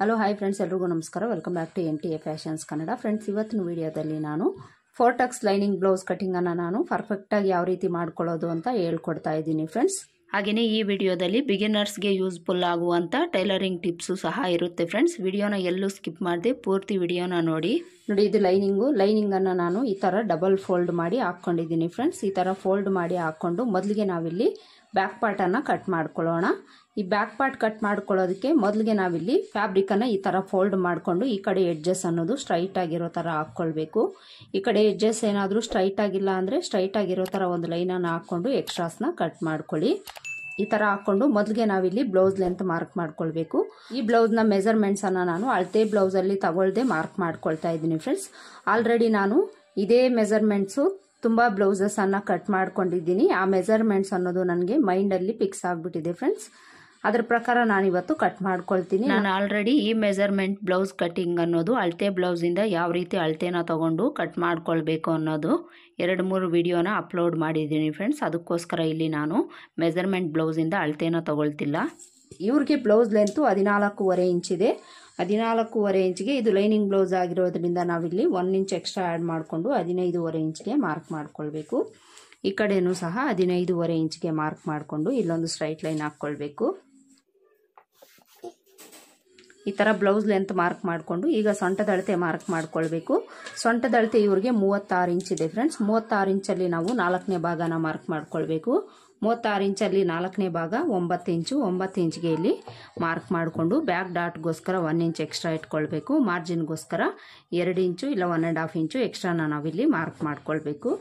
Hello hi friends, ಎಲ್ರಿಗೂ ನಮಸ್ಕಾರ. Welcome back to NTA fashions Kannada. Friends, ಇವತ್ತಿನ ವಿಡಿಯೋದಲ್ಲಿ ನಾನು 4 ಲೈನಿಂಗ್ ಬ್ಲೌಸ್ ಕಟಿಂಗನ್ನು ನಾನು ಪರ್ಫೆಕ್ಟಾಗಿ ಯಾವ ರೀತಿ ಮಾಡ್ಕೊಳ್ಳೋದು ಅಂತ ಹೇಳ್ಕೊಡ್ತಾ ಇದ್ದೀನಿ ಫ್ರೆಂಡ್ಸ್. ಹಾಗೆಯೇ ಈ ವಿಡಿಯೋದಲ್ಲಿ ಬಿಗಿನರ್ಸ್ಗೆ ಯೂಸ್ಫುಲ್ ಆಗುವಂಥ ಟೈಲರಿಂಗ್ ಟಿಪ್ಸು ಸಹ ಇರುತ್ತೆ ಫ್ರೆಂಡ್ಸ್. ವಿಡಿಯೋನ ಎಲ್ಲೂ ಸ್ಕಿಪ್ ಮಾಡದೆ ಪೂರ್ತಿ ವಿಡಿಯೋನ ನೋಡಿ. ಇದು ಲೈನಿಂಗನ್ನು ನಾನು ಈ ಥರ ಡಬಲ್ ಫೋಲ್ಡ್ ಮಾಡಿ ಹಾಕ್ಕೊಂಡಿದ್ದೀನಿ ಫ್ರೆಂಡ್ಸ್. ಈ ಥರ ಫೋಲ್ಡ್ ಮಾಡಿ ಹಾಕ್ಕೊಂಡು ಮೊದಲಿಗೆ ನಾವಿಲ್ಲಿ ಬ್ಯಾಕ್ ಪಾರ್ಟನ್ನು ಕಟ್ ಮಾಡ್ಕೊಳ್ಳೋಣ. ಈ ಬ್ಯಾಕ್ ಪಾರ್ಟ್ ಕಟ್ ಮಾಡ್ಕೊಳ್ಳೋದಕ್ಕೆ ಮೊದಲಿಗೆ ನಾವಿಲ್ಲಿ ಫ್ಯಾಬ್ರಿಕನ್ನು ಈ ಥರ ಫೋಲ್ಡ್ ಮಾಡಿಕೊಂಡು ಈ ಕಡೆ ಎಡ್ಜಸ್ ಅನ್ನೋದು ಸ್ಟ್ರೈಟ್ ಆಗಿರೋ ಥರ ಹಾಕ್ಕೊಳ್ಬೇಕು. ಈ ಕಡೆ ಎಡ್ಜಸ್ ಏನಾದರೂ ಸ್ಟ್ರೈಟ್ ಆಗಿಲ್ಲ ಅಂದರೆ ಸ್ಟ್ರೈಟ್ ಆಗಿರೋ ಥರ ಒಂದು ಲೈನನ್ನು ಹಾಕ್ಕೊಂಡು ಎಕ್ಸ್ಟ್ರಾಸ್ನ ಕಟ್ ಮಾಡ್ಕೊಳ್ಳಿ. ಈ ಥರ ಹಾಕ್ಕೊಂಡು ಮೊದಲಿಗೆ ನಾವಿಲ್ಲಿ ಬ್ಲೌಸ್ ಲೆಂತ್ ಮಾರ್ಕ್ ಮಾಡ್ಕೊಳ್ಬೇಕು. ಈ ಬ್ಲೌಸ್ನ ಮೆಜರ್ಮೆಂಟ್ಸನ್ನು ನಾನು ಅಳತೆ ಬ್ಲೌಸಲ್ಲಿ ತಗೊಳ್ಳದೆ ಮಾರ್ಕ್ ಮಾಡ್ಕೊಳ್ತಾ ಇದ್ದೀನಿ ಫ್ರೆಂಡ್ಸ್. ಆಲ್ರೆಡಿ ನಾನು ಇದೇ ಮೆಜರ್ಮೆಂಟ್ಸು ತುಂಬ ಬ್ಲೌಸಸನ್ನು ಕಟ್ ಮಾಡ್ಕೊಂಡಿದ್ದೀನಿ. ಆ ಮೆಜರ್ಮೆಂಟ್ಸ್ ಅನ್ನೋದು ನನಗೆ ಮೈಂಡಲ್ಲಿ ಫಿಕ್ಸ್ ಆಗಿಬಿಟ್ಟಿದೆ ಫ್ರೆಂಡ್ಸ್. ಅದರ ಪ್ರಕಾರ ನಾನಿವತ್ತು ಕಟ್ ಮಾಡ್ಕೊಳ್ತೀನಿ. ನಾನು ಆಲ್ರೆಡಿ ಈ ಮೆಜರ್ಮೆಂಟ್ ಬ್ಲೌಸ್ ಕಟಿಂಗ್ ಅನ್ನೋದು ಅಳತೆ ಬ್ಲೌಸಿಂದ ಯಾವ ರೀತಿ ಅಳತೆನ ತಗೊಂಡು ಕಟ್ ಮಾಡ್ಕೊಳ್ಬೇಕು ಅನ್ನೋದು 2-3 ವಿಡಿಯೋನ ಅಪ್ಲೋಡ್ ಮಾಡಿದ್ದೀನಿ ಫ್ರೆಂಡ್ಸ್. ಅದಕ್ಕೋಸ್ಕರ ಇಲ್ಲಿ ನಾನು ಮೆಜರ್ಮೆಂಟ್ ಬ್ಲೌಸಿಂದ ಅಳತೆನ ತಗೊಳ್ತಿಲ್ಲ. ಇವ್ರಿಗೆ ಬ್ಲೌಸ್ ಲೆಂತು 14.5 ಇಂಚಿದೆ. 14.5 ಇಂಚಿಗೆ ಇದು ಲೈನಿಂಗ್ ಬ್ಲೌಸ್ ಆಗಿರೋದ್ರಿಂದ ನಾವಿಲ್ಲಿ 1 ಇಂಚ್ ಎಕ್ಸ್ಟ್ರಾ ಆ್ಯಡ್ ಮಾಡಿಕೊಂಡು 15.5 ಇಂಚ್ಗೆ ಮಾರ್ಕ್ ಮಾಡ್ಕೊಳ್ಬೇಕು. ಈ ಕಡೆನೂ ಸಹ 15.5 ಇಂಚ್ಗೆ ಮಾರ್ಕ್ ಮಾಡಿಕೊಂಡು ಇಲ್ಲೊಂದು ಸ್ಟ್ರೈಟ್ ಲೈನ್ ಹಾಕ್ಕೊಳ್ಬೇಕು. ಈ ಥರ ಬ್ಲೌಸ್ ಲೆಂತ್ ಮಾರ್ಕ್ ಮಾಡಿಕೊಂಡು ಈಗ ಸೊಂಟದ ಅಳತೆ ಮಾರ್ಕ್ ಮಾಡ್ಕೊಳ್ಬೇಕು. ಸೊಂಟದ ಅಳತೆ ಇವ್ರಿಗೆ 36 ಇಂಚ್ ಇದೆ ಫ್ರೆಂಡ್ಸ್. 36 ಇಂಚಲ್ಲಿ ನಾವು 4ನೇ ಭಾಗನ ಮಾರ್ಕ್ ಮಾಡ್ಕೊಳ್ಬೇಕು. 36 ಇಂಚಲ್ಲಿ 4ನೇ ಭಾಗ 9 ಇಂಚು. 9 ಇಂಚ್ಗೆ ಇಲ್ಲಿ ಮಾರ್ಕ್ ಮಾಡಿಕೊಂಡು ಬ್ಯಾಕ್ ಡಾಟ್ಗೋಸ್ಕರ 1 ಇಂಚ್ ಎಕ್ಸ್ಟ್ರಾ ಇಟ್ಕೊಳ್ಬೇಕು. ಮಾರ್ಜಿನ್ಗೋಸ್ಕರ 2 ಇಂಚು ಇಲ್ಲ 1.5 ಇಂಚು ಎಕ್ಸ್ಟ್ರಾನ ನಾವಿಲ್ಲಿ ಮಾರ್ಕ್ ಮಾಡ್ಕೊಳ್ಬೇಕು.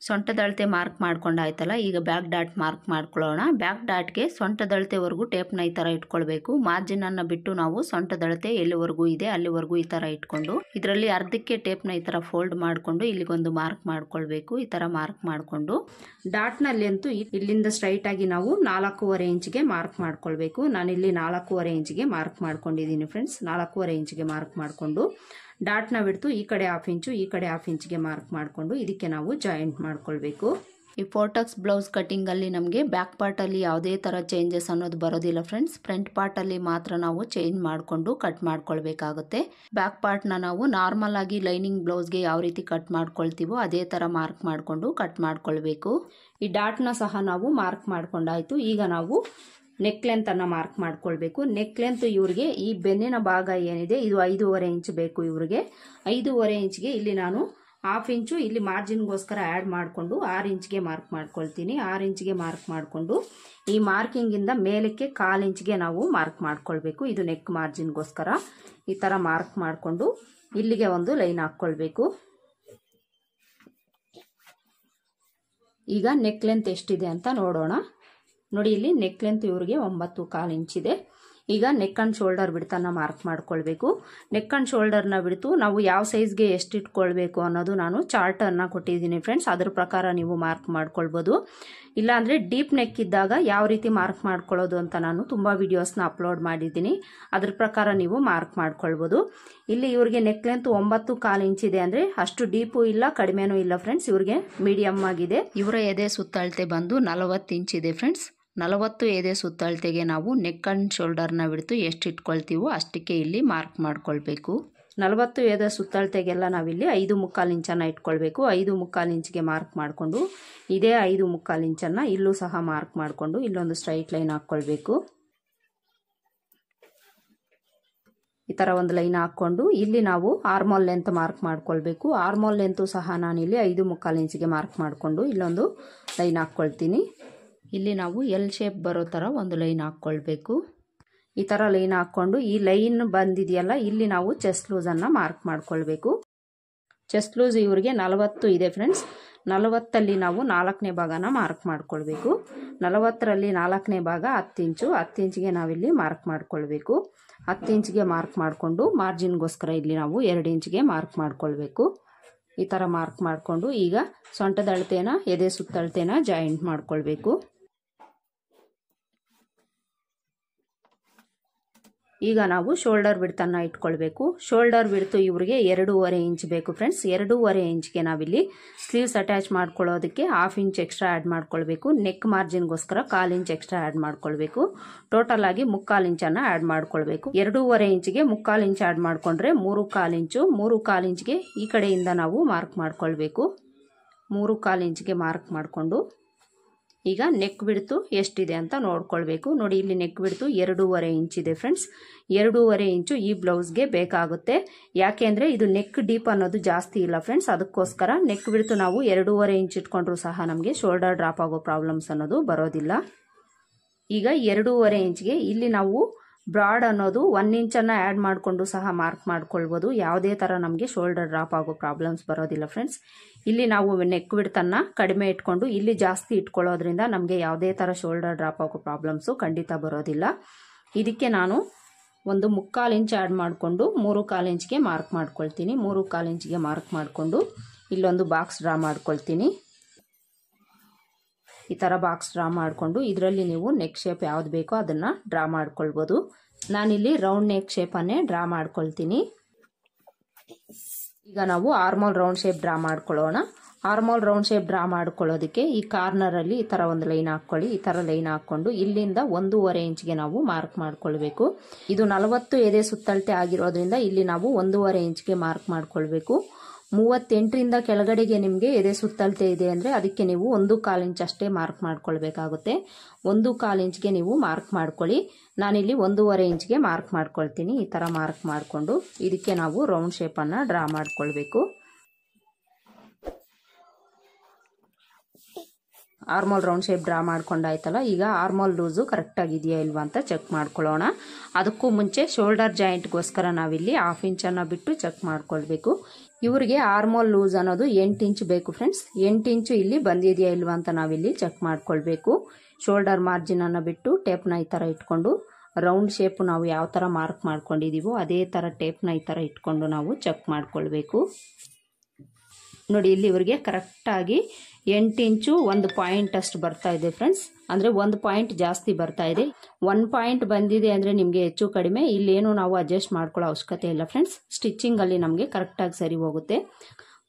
ಸೊಂಟದ ಅಳತೆ ಮಾರ್ಕ್ ಮಾಡ್ಕೊಂಡಾಯ್ತಲ್ಲ, ಈಗ ಬ್ಯಾಕ್ ಡಾಟ್ ಮಾರ್ಕ್ ಮಾಡ್ಕೊಳ್ಳೋಣ. ಬ್ಯಾಕ್ ಡಾಟ್ಗೆ ಸೊಂಟದ ಅಳತೆವರೆಗೂ ಟೇಪ್ನ ಈ ಥರ ಇಟ್ಕೊಳ್ಬೇಕು. ಮಾರ್ಜಿನನ್ನು ಬಿಟ್ಟು ನಾವು ಸೊಂಟದ ಅಳತೆ ಎಲ್ಲಿವರೆಗೂ ಇದೆ ಅಲ್ಲಿವರೆಗೂ ಈ ಥರ ಇಟ್ಕೊಂಡು ಇದರಲ್ಲಿ ಅರ್ಧಕ್ಕೆ ಟೇಪ್ನ ಈ ಥರ ಫೋಲ್ಡ್ ಮಾಡಿಕೊಂಡು ಇಲ್ಲಿಗೊಂದು ಮಾರ್ಕ್ ಮಾಡ್ಕೊಳ್ಬೇಕು. ಈ ಥರ ಮಾರ್ಕ್ ಮಾಡಿಕೊಂಡು ಡಾಟ್ನಲ್ಲಿ ಅಂತೂ ಇಲ್ಲಿಂದ ಸ್ಟ್ರೈಟ್ ಆಗಿ ನಾವು 4.5 ಇಂಚ್ಗೆ ಮಾರ್ಕ್ ಮಾಡ್ಕೊಳ್ಬೇಕು. ನಾನಿಲ್ಲಿ 4.5 ಇಂಚ್ಗೆ ಮಾರ್ಕ್ ಮಾಡ್ಕೊಂಡಿದ್ದೀನಿ ಫ್ರೆಂಡ್ಸ್. 4.5 ಇಂಚ್ಗೆ ಮಾರ್ಕ್ ಮಾಡಿಕೊಂಡು ಡಾಟ್ನ ಬಿಡ್ತು ಈ ಕಡೆ 1/2 ಇಂಚು ಈ ಕಡೆ 1/2 ಇಂಚ್ಗೆ ಮಾರ್ಕ್ ಮಾಡಿಕೊಂಡು ಇದಕ್ಕೆ ನಾವು ಜಾಯಿಂಟ್ ಮಾಡ್ಕೊಳ್ಬೇಕು. ಈ 4 ಬ್ಲೌಸ್ ಕಟಿಂಗಲ್ಲಿ ನಮಗೆ ಬ್ಯಾಕ್ ಪಾರ್ಟಲ್ಲಿ ಯಾವುದೇ ಥರ ಚೇಂಜಸ್ ಅನ್ನೋದು ಬರೋದಿಲ್ಲ ಫ್ರೆಂಡ್ಸ್. ಫ್ರಂಟ್ ಪಾರ್ಟಲ್ಲಿ ಮಾತ್ರ ನಾವು ಚೇಂಜ್ ಮಾಡಿಕೊಂಡು ಕಟ್ ಮಾಡ್ಕೊಳ್ಬೇಕಾಗುತ್ತೆ. ಬ್ಯಾಕ್ ಪಾರ್ಟ್ನ ನಾವು ನಾರ್ಮಲ್ ಆಗಿ ಲೈನಿಂಗ್ ಬ್ಲೌಸ್ಗೆ ಯಾವ ರೀತಿ ಕಟ್ ಮಾಡ್ಕೊಳ್ತೀವೋ ಅದೇ ಥರ ಮಾರ್ಕ್ ಮಾಡಿಕೊಂಡು ಕಟ್ ಮಾಡ್ಕೊಳ್ಬೇಕು. ಈ ಡಾಟ್ನ ಸಹ ನಾವು ಮಾರ್ಕ್ ಮಾಡ್ಕೊಂಡಾಯ್ತು. ಈಗ ನಾವು ನೆಕ್ ಲೆಂತನ್ನು ಮಾರ್ಕ್ ಮಾಡ್ಕೊಳ್ಬೇಕು. ನೆಕ್ ಲೆಂತ್ ಇವ್ರಿಗೆ ಈ ಬೆನ್ನಿನ ಭಾಗ ಏನಿದೆ ಇದು 5.5 ಇಂಚ್ ಬೇಕು. ಇವ್ರಿಗೆ 5.5 ಇಂಚ್ಗೆ ಇಲ್ಲಿ ನಾನು 1/2 ಇಂಚು ಇಲ್ಲಿ ಮಾರ್ಜಿನ್ಗೋಸ್ಕರ ಆ್ಯಡ್ ಮಾಡಿಕೊಂಡು 6 ಇಂಚ್ಗೆ ಮಾರ್ಕ್ ಮಾಡ್ಕೊಳ್ತೀನಿ. 6 ಇಂಚ್ಗೆ ಮಾರ್ಕ್ ಮಾಡಿಕೊಂಡು ಈ ಮಾರ್ಕಿಂಗಿಂದ ಮೇಲಕ್ಕೆ 1/4 ಇಂಚ್ಗೆ ನಾವು ಮಾರ್ಕ್ ಮಾಡ್ಕೊಳ್ಬೇಕು. ಇದು ನೆಕ್ ಮಾರ್ಜಿನ್ಗೋಸ್ಕರ ಈ ಥರ ಮಾರ್ಕ್ ಮಾಡಿಕೊಂಡು ಇಲ್ಲಿಗೆ ಒಂದು ಲೈನ್ ಹಾಕ್ಕೊಳ್ಬೇಕು. ಈಗ ನೆಕ್ ಲೆಂತ್ ಎಷ್ಟಿದೆ ಅಂತ ನೋಡೋಣ. ನೋಡಿ, ಇಲ್ಲಿ ನೆಕ್ ಲೆಂತ್ ಇವ್ರಿಗೆ 9.25 ಇಂಚಿದೆ. ಈಗ ನೆಕ್ ಅಂಡ್ ಶೋಲ್ಡರ್ ಬಿಡ್ತನ್ನ ಮಾರ್ಕ್ ಮಾಡ್ಕೊಳ್ಬೇಕು. ನೆಕ್ ಅಂಡ್ ಶೋಲ್ಡರ್ನ ಬಿಡ್ತು ನಾವು ಯಾವ ಸೈಜ್ಗೆ ಎಷ್ಟು ಇಟ್ಕೊಳ್ಬೇಕು ಅನ್ನೋದು ನಾನು ಚಾರ್ಟನ್ನು ಕೊಟ್ಟಿದ್ದೀನಿ ಫ್ರೆಂಡ್ಸ್. ಅದ್ರ ಪ್ರಕಾರ ನೀವು ಮಾರ್ಕ್ ಮಾಡ್ಕೊಳ್ಬೋದು. ಇಲ್ಲಾಂದರೆ ಡೀಪ್ ನೆಕ್ ಇದ್ದಾಗ ಯಾವ ರೀತಿ ಮಾರ್ಕ್ ಮಾಡ್ಕೊಳ್ಳೋದು ಅಂತ ನಾನು ತುಂಬ ವಿಡಿಯೋಸ್ನ ಅಪ್ಲೋಡ್ ಮಾಡಿದ್ದೀನಿ. ಅದ್ರ ಪ್ರಕಾರ ನೀವು ಮಾರ್ಕ್ ಮಾಡ್ಕೊಳ್ಬೋದು. ಇಲ್ಲಿ ಇವ್ರಿಗೆ ನೆಕ್ ಲೆಂತ್ 9.25 ಇಂಚಿದೆ ಅಂದರೆ ಅಷ್ಟು ಡೀಪು ಇಲ್ಲ ಕಡಿಮೆನೂ ಇಲ್ಲ ಫ್ರೆಂಡ್ಸ್. ಇವ್ರಿಗೆ ಮೀಡಿಯಮ್ ಆಗಿದೆ. ಇವರ ಎದೆ ಸುತ್ತಳತೆ ಬಂದು 40 ಇಂಚಿದೆ ಫ್ರೆಂಡ್ಸ್. 40 ಎದೆ ಸುತ್ತಳತೆಗೆ ನಾವು ನೆಕ್ ಅಂಡ್ ಶೋಲ್ಡರ್ನ ಬಿಡ್ತು ಎಷ್ಟು ಇಟ್ಕೊಳ್ತೀವೋ ಅಷ್ಟಕ್ಕೆ ಇಲ್ಲಿ ಮಾರ್ಕ್ ಮಾಡ್ಕೊಳ್ಬೇಕು. 40 ಎದೆ ಸುತ್ತಳತೆಗೆಲ್ಲ ನಾವಿಲ್ಲಿ 5.25 ಇಂಚನ್ನು ಇಟ್ಕೊಳ್ಬೇಕು. 5.25 ಇಂಚ್ಗೆ ಮಾರ್ಕ್ ಮಾಡಿಕೊಂಡು ಇದೇ 5.25 ಇಂಚನ್ನು ಇಲ್ಲೂ ಸಹ ಮಾರ್ಕ್ ಮಾಡಿಕೊಂಡು ಇಲ್ಲೊಂದು ಸ್ಟ್ರೈಟ್ ಲೈನ್ ಹಾಕ್ಕೊಳ್ಬೇಕು. ಈ ಥರ ಒಂದು ಲೈನ್ ಹಾಕ್ಕೊಂಡು ಇಲ್ಲಿ ನಾವು ಆರ್ಮೋಲ್ ಲೆಂತ್ ಮಾರ್ಕ್ ಮಾಡ್ಕೊಳ್ಬೇಕು. ಆರ್ಮೋಲ್ ಲೆಂತು ಸಹ ನಾನಿಲ್ಲಿ 5.25 ಇಂಚ್ಗೆ ಮಾರ್ಕ್ ಮಾಡಿಕೊಂಡು ಇಲ್ಲೊಂದು ಲೈನ್ ಹಾಕ್ಕೊಳ್ತೀನಿ. ಇಲ್ಲಿ ನಾವು ಎಲ್ ಶೇಪ್ ಬರೋ ಥರ ಒಂದು ಲೈನ್ ಹಾಕ್ಕೊಳ್ಬೇಕು. ಈ ಥರ ಲೈನ್ ಹಾಕ್ಕೊಂಡು ಈ ಲೈನ್ ಬಂದಿದೆಯಲ್ಲ ಇಲ್ಲಿ ನಾವು ಚೆಸ್ಟ್ ಲೂಸನ್ನು ಮಾರ್ಕ್ ಮಾಡ್ಕೊಳ್ಬೇಕು. ಚೆಸ್ಟ್ ಲೂಸ್ ಇವ್ರಿಗೆ 40 ಇದೆ ಫ್ರೆಂಡ್ಸ್. 40ಅಲ್ಲಿ ನಾವು 4ನೇ ಭಾಗನ ಮಾರ್ಕ್ ಮಾಡ್ಕೊಳ್ಬೇಕು. 40ರಲ್ಲಿ 4ನೇ ಭಾಗ 10 ಇಂಚು. 10 ಇಂಚಿಗೆ ನಾವಿಲ್ಲಿ ಮಾರ್ಕ್ ಮಾಡ್ಕೊಳ್ಬೇಕು. 10 ಇಂಚಿಗೆ ಮಾರ್ಕ್ ಮಾಡಿಕೊಂಡು ಮಾರ್ಜಿನ್ಗೋಸ್ಕರ ಇಲ್ಲಿ ನಾವು 2 ಇಂಚಿಗೆ ಮಾರ್ಕ್ ಮಾಡ್ಕೊಳ್ಬೇಕು. ಈ ಥರ ಮಾರ್ಕ್ ಮಾಡಿಕೊಂಡು ಈಗ ಸೊಂಟದ ಅಳತೆನ ಎದೆ ಸುತ್ತಳತೆನ ಜಾಯಿಂಟ್ ಮಾಡ್ಕೊಳ್ಬೇಕು. ಈಗ ನಾವು ಶೋಲ್ಡರ್ ಬಿಡ್ತನ್ನ ಇಟ್ಕೊಳ್ಬೇಕು. ಶೋಲ್ಡರ್ ಬಿಡ್ತು ಇವ್ರಿಗೆ 2.5 ಇಂಚ್ ಬೇಕು ಫ್ರೆಂಡ್ಸ್. 2.5 ಇಂಚ್ಗೆ ನಾವಿಲ್ಲಿ ಸ್ಲೀವ್ಸ್ ಅಟ್ಯಾಚ್ ಮಾಡ್ಕೊಳ್ಳೋದಕ್ಕೆ 1/2 ಇಂಚ್ ಎಕ್ಸ್ಟ್ರಾ ಆ್ಯಡ್ ಮಾಡ್ಕೊಳ್ಬೇಕು. ನೆಕ್ ಮಾರ್ಜಿನ್ಗೋಸ್ಕರ 1/4 ಇಂಚ್ ಎಕ್ಸ್ಟ್ರಾ ಆ್ಯಡ್ ಮಾಡ್ಕೊಳ್ಬೇಕು. ಟೋಟಲ್ ಆಗಿ 3/4 ಇಂಚನ್ನು ಆ್ಯಡ್ ಮಾಡ್ಕೊಳ್ಬೇಕು. 2.5 ಇಂಚ್ಗೆ 3/4 ಇಂಚ್ ಆ್ಯಡ್ ಮಾಡ್ಕೊಂಡ್ರೆ 3/4 ಇಂಚು. 3/4 ಇಂಚ್ಗೆ ಈ ಕಡೆಯಿಂದ ನಾವು ಮಾರ್ಕ್ ಮಾಡ್ಕೊಳ್ಬೇಕು. 3/4 ಇಂಚ್ಗೆ ಮಾರ್ಕ್ ಮಾಡಿಕೊಂಡು ಈಗ ನೆಕ್ ಬಿಡ್ತು ಎಷ್ಟಿದೆ ಅಂತ ನೋಡ್ಕೊಳ್ಬೇಕು. ನೋಡಿ ಇಲ್ಲಿ ನೆಕ್ ಬಿಡ್ತು 2.5 ಇಂಚ್ ಇದೆ ಫ್ರೆಂಡ್ಸ್. 2.5 ಇಂಚು ಈ ಬ್ಲೌಸ್ಗೆ ಬೇಕಾಗುತ್ತೆ. ಯಾಕೆ ಅಂದರೆ ಇದು ನೆಕ್ ಡೀಪ್ ಅನ್ನೋದು ಜಾಸ್ತಿ ಇಲ್ಲ ಫ್ರೆಂಡ್ಸ್. ಅದಕ್ಕೋಸ್ಕರ ನೆಕ್ ಬಿಡ್ತು ನಾವು 2.5 ಇಂಚ್ ಇಟ್ಕೊಂಡ್ರು ಸಹ ನಮಗೆ ಶೋಲ್ಡರ್ ಡ್ರಾಪ್ ಆಗೋ ಪ್ರಾಬ್ಲಮ್ಸ್ ಅನ್ನೋದು ಬರೋದಿಲ್ಲ. ಈಗ 2.5 ಇಂಚ್ಗೆ ಇಲ್ಲಿ ನಾವು ಬ್ರಾಡ್ ಅನ್ನೋದು 1 ಇಂಚನ್ನು ಆ್ಯಡ್ ಮಾಡಿಕೊಂಡು ಸಹ ಮಾರ್ಕ್ ಮಾಡ್ಕೊಳ್ಬೋದು. ಯಾವುದೇ ಥರ ನಮಗೆ ಶೋಲ್ಡರ್ ಡ್ರಾಪ್ ಆಗೋ ಪ್ರಾಬ್ಲಮ್ಸ್ ಬರೋದಿಲ್ಲ ಫ್ರೆಂಡ್ಸ್. ಇಲ್ಲಿ ನಾವು ನೆಕ್ ಬಿಡ್ತನ್ನ ಕಡಿಮೆ ಇಟ್ಕೊಂಡು ಇಲ್ಲಿ ಜಾಸ್ತಿ ಇಟ್ಕೊಳ್ಳೋದ್ರಿಂದ ನಮಗೆ ಯಾವುದೇ ಥರ ಶೋಲ್ಡರ್ ಡ್ರಾಪ್ ಆಗೋ ಪ್ರಾಬ್ಲಮ್ಸು ಖಂಡಿತ ಬರೋದಿಲ್ಲ. ಇದಕ್ಕೆ ನಾನು ಒಂದು 3/4 ಇಂಚ್ ಆ್ಯಡ್ ಮಾಡಿಕೊಂಡು 3/4 ಇಂಚ್ಗೆ ಮಾರ್ಕ್ ಮಾಡ್ಕೊಳ್ತೀನಿ. 3/4 ಇಂಚ್ಗೆ ಮಾರ್ಕ್ ಮಾಡಿಕೊಂಡು ಇಲ್ಲೊಂದು ಬಾಕ್ಸ್ ಡ್ರಾ ಮಾಡ್ಕೊಳ್ತೀನಿ. ಈ ಥರ ಬಾಕ್ಸ್ ಡ್ರಾ ಮಾಡಿಕೊಂಡು ಇದರಲ್ಲಿ ನೀವು ನೆಕ್ ಶೇಪ್ ಯಾವ್ದು ಬೇಕೋ ಅದನ್ನು ಡ್ರಾ ಮಾಡ್ಕೊಳ್ಬೋದು. ನಾನಿಲ್ಲಿ ರೌಂಡ್ ನೆಕ್ ಶೇಪನ್ನೇ ಡ್ರಾ ಮಾಡ್ಕೊಳ್ತೀನಿ. ಈಗ ನಾವು ಆರ್ಮೋಲ್ ರೌಂಡ್ ಶೇಪ್ ಡ್ರಾ ಮಾಡ್ಕೊಳ್ಳೋಣ. ಆರ್ಮೋಲ್ ರೌಂಡ್ ಶೇಪ್ ಡ್ರಾ ಮಾಡ್ಕೊಳ್ಳೋದಕ್ಕೆ ಈ ಕಾರ್ನರಲ್ಲಿ ಈ ಥರ ಒಂದು ಲೈನ್ ಹಾಕ್ಕೊಳ್ಳಿ. ಈ ಥರ ಲೈನ್ ಹಾಕ್ಕೊಂಡು ಇಲ್ಲಿಂದ 1.5 ಇಂಚ್ಗೆ ನಾವು ಮಾರ್ಕ್ ಮಾಡ್ಕೊಳ್ಬೇಕು. ಇದು 40 ಎದೆ ಸುತ್ತಳತೆ ಆಗಿರೋದ್ರಿಂದ ಇಲ್ಲಿ ನಾವು 1.5 ಇಂಚ್ಗೆ ಮಾರ್ಕ್ ಮಾಡ್ಕೊಳ್ಬೇಕು. 38ರಿಂದ ಕೆಳಗಡೆಗೆ ನಿಮಗೆ ಎದೆ ಸುತ್ತಳತೆ ಇದೆ ಅಂದರೆ ಅದಕ್ಕೆ ನೀವು 1/4 ಇಂಚ್ ಅಷ್ಟೇ ಮಾರ್ಕ್ ಮಾಡ್ಕೊಳ್ಬೇಕಾಗುತ್ತೆ. 1/4 ಇಂಚ್ಗೆ ನೀವು ಮಾರ್ಕ್ ಮಾಡ್ಕೊಳ್ಳಿ. ನಾನಿಲ್ಲಿ 1.5 ಇಂಚ್ಗೆ ಮಾರ್ಕ್ ಮಾಡ್ಕೊಳ್ತೀನಿ. ಈ ಥರ ಮಾರ್ಕ್ ಮಾಡಿಕೊಂಡು ಇದಕ್ಕೆ ನಾವು ರೌಂಡ್ ಶೇಪನ್ನು ಡ್ರಾ ಮಾಡ್ಕೊಳ್ಬೇಕು. ಆರ್ಮೋಲ್ ರೌಂಡ್ ಶೇಪ್ ಡ್ರಾ ಮಾಡ್ಕೊಂಡಾಯ್ತಲ್ಲ. ಈಗ ಆರ್ಮೋಲ್ ಲೂಸು ಕರೆಕ್ಟಾಗಿದೆಯಾ ಇಲ್ವಾ ಅಂತ ಚೆಕ್ ಮಾಡ್ಕೊಳ್ಳೋಣ. ಅದಕ್ಕೂ ಮುಂಚೆ ಶೋಲ್ಡರ್ ಜಾಯಿಂಟ್ಗೋಸ್ಕರ ನಾವಿಲ್ಲಿ 1/2 ಇಂಚನ್ನು ಬಿಟ್ಟು ಚೆಕ್ ಮಾಡ್ಕೊಳ್ಬೇಕು. ಇವರಿಗೆ ಆರ್ಮೋಲ್ ಲೂಸ್ ಅನ್ನೋದು 8 ಇಂಚ್ ಬೇಕು ಫ್ರೆಂಡ್ಸ್. 8 ಇಂಚು ಇಲ್ಲಿ ಬಂದಿದೆಯಾ ಇಲ್ವಾ ಅಂತ ನಾವಿಲ್ಲಿ ಚೆಕ್ ಮಾಡ್ಕೊಳ್ಬೇಕು. ಶೋಲ್ಡರ್ ಮಾರ್ಜಿನನ್ನು ಬಿಟ್ಟು ಟೇಪ್ನ ಈ ಥರ ಇಟ್ಕೊಂಡು ರೌಂಡ್ ಶೇಪ್ ನಾವು ಯಾವ ಥರ ಮಾರ್ಕ್ ಮಾಡ್ಕೊಂಡಿದ್ದೀವೋ ಅದೇ ಥರ ಟೇಪ್ನ ಈ ಥರ ಇಟ್ಕೊಂಡು ನಾವು ಚೆಕ್ ಮಾಡ್ಕೊಳ್ಬೇಕು. ನೋಡಿ ಇಲ್ಲಿ ಇವರಿಗೆ ಕರೆಕ್ಟಾಗಿ 8 ಇಂಚು 1 ಪಾಯಿಂಟ್ ಅಷ್ಟು ಬರ್ತಾ ಇದೆ ಫ್ರೆಂಡ್ಸ್. ಅಂದರೆ 1 ಪಾಯಿಂಟ್ ಜಾಸ್ತಿ ಬರ್ತಾ ಇದೆ. 1 ಪಾಯಿಂಟ್ ಬಂದಿದೆ ಅಂದರೆ ನಿಮಗೆ ಹೆಚ್ಚು ಕಡಿಮೆ ಇಲ್ಲೇನು ನಾವು ಅಡ್ಜಸ್ಟ್ ಮಾಡ್ಕೊಳ್ಳೋ ಅವಶ್ಯಕತೆ ಇಲ್ಲ ಫ್ರೆಂಡ್ಸ್. ಸ್ಟಿಚಿಂಗಲ್ಲಿ ನಮಗೆ ಕರೆಕ್ಟಾಗಿ ಸರಿ ಹೋಗುತ್ತೆ.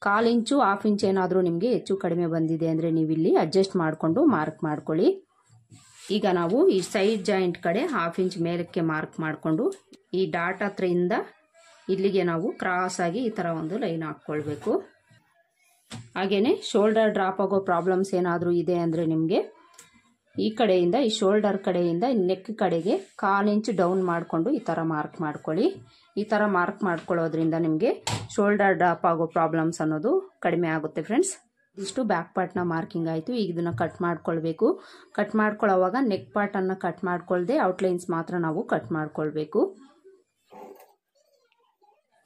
1/4 ಇಂಚು 1/2 ಇಂಚ್ ಏನಾದರೂ ನಿಮಗೆ ಹೆಚ್ಚು ಕಡಿಮೆ ಬಂದಿದೆ ಅಂದರೆ ನೀವು ಇಲ್ಲಿ ಅಡ್ಜಸ್ಟ್ ಮಾಡಿಕೊಂಡು ಮಾರ್ಕ್ ಮಾಡ್ಕೊಳ್ಳಿ. ಈಗ ನಾವು ಈ ಸೈಡ್ ಜಾಯಿಂಟ್ ಕಡೆ 1/2 ಇಂಚ್ ಮೇಲಕ್ಕೆ ಮಾರ್ಕ್ ಮಾಡಿಕೊಂಡು ಈ ಡಾಟ್ ಹತ್ರದಿಂದ ಇಲ್ಲಿಗೆ ನಾವು ಕ್ರಾಸ್ ಆಗಿ ಈ ಥರ ಒಂದು ಲೈನ್ ಹಾಕ್ಕೊಳ್ಬೇಕು. ಹಾಗೇನೆ ಶೋಲ್ಡರ್ ಡ್ರಾಪ್ ಆಗೋ ಪ್ರಾಬ್ಲಮ್ಸ್ ಏನಾದರೂ ಇದೆ ಅಂದರೆ ನಿಮಗೆ ಈ ಕಡೆಯಿಂದ ಈ ಶೋಲ್ಡರ್ ಕಡೆಯಿಂದ ನೆಕ್ ಕಡೆಗೆ 1/4 ಇಂಚ್ ಡೌನ್ ಮಾಡಿಕೊಂಡು ಈ ಥರ ಮಾರ್ಕ್ ಮಾಡ್ಕೊಳ್ಳಿ. ಈ ಥರ ಮಾರ್ಕ್ ಮಾಡ್ಕೊಳ್ಳೋದ್ರಿಂದ ನಿಮಗೆ ಶೋಲ್ಡರ್ ಡ್ರಾಪ್ ಆಗೋ ಪ್ರಾಬ್ಲಮ್ಸ್ ಅನ್ನೋದು ಕಡಿಮೆ ಆಗುತ್ತೆ ಫ್ರೆಂಡ್ಸ್. ಇಷ್ಟು ಬ್ಯಾಕ್ ಪಾರ್ಟ್ನ ಮಾರ್ಕಿಂಗ್ ಆಯಿತು. ಈಗ ಇದನ್ನು ಕಟ್ ಮಾಡ್ಕೊಳ್ಬೇಕು. ಕಟ್ ಮಾಡ್ಕೊಳ್ಳೋವಾಗ ನೆಕ್ ಪಾರ್ಟನ್ನು ಕಟ್ ಮಾಡ್ಕೊಳ್ದೆ ಔಟ್ಲೈನ್ಸ್ ಮಾತ್ರ ನಾವು ಕಟ್ ಮಾಡ್ಕೊಳ್ಬೇಕು.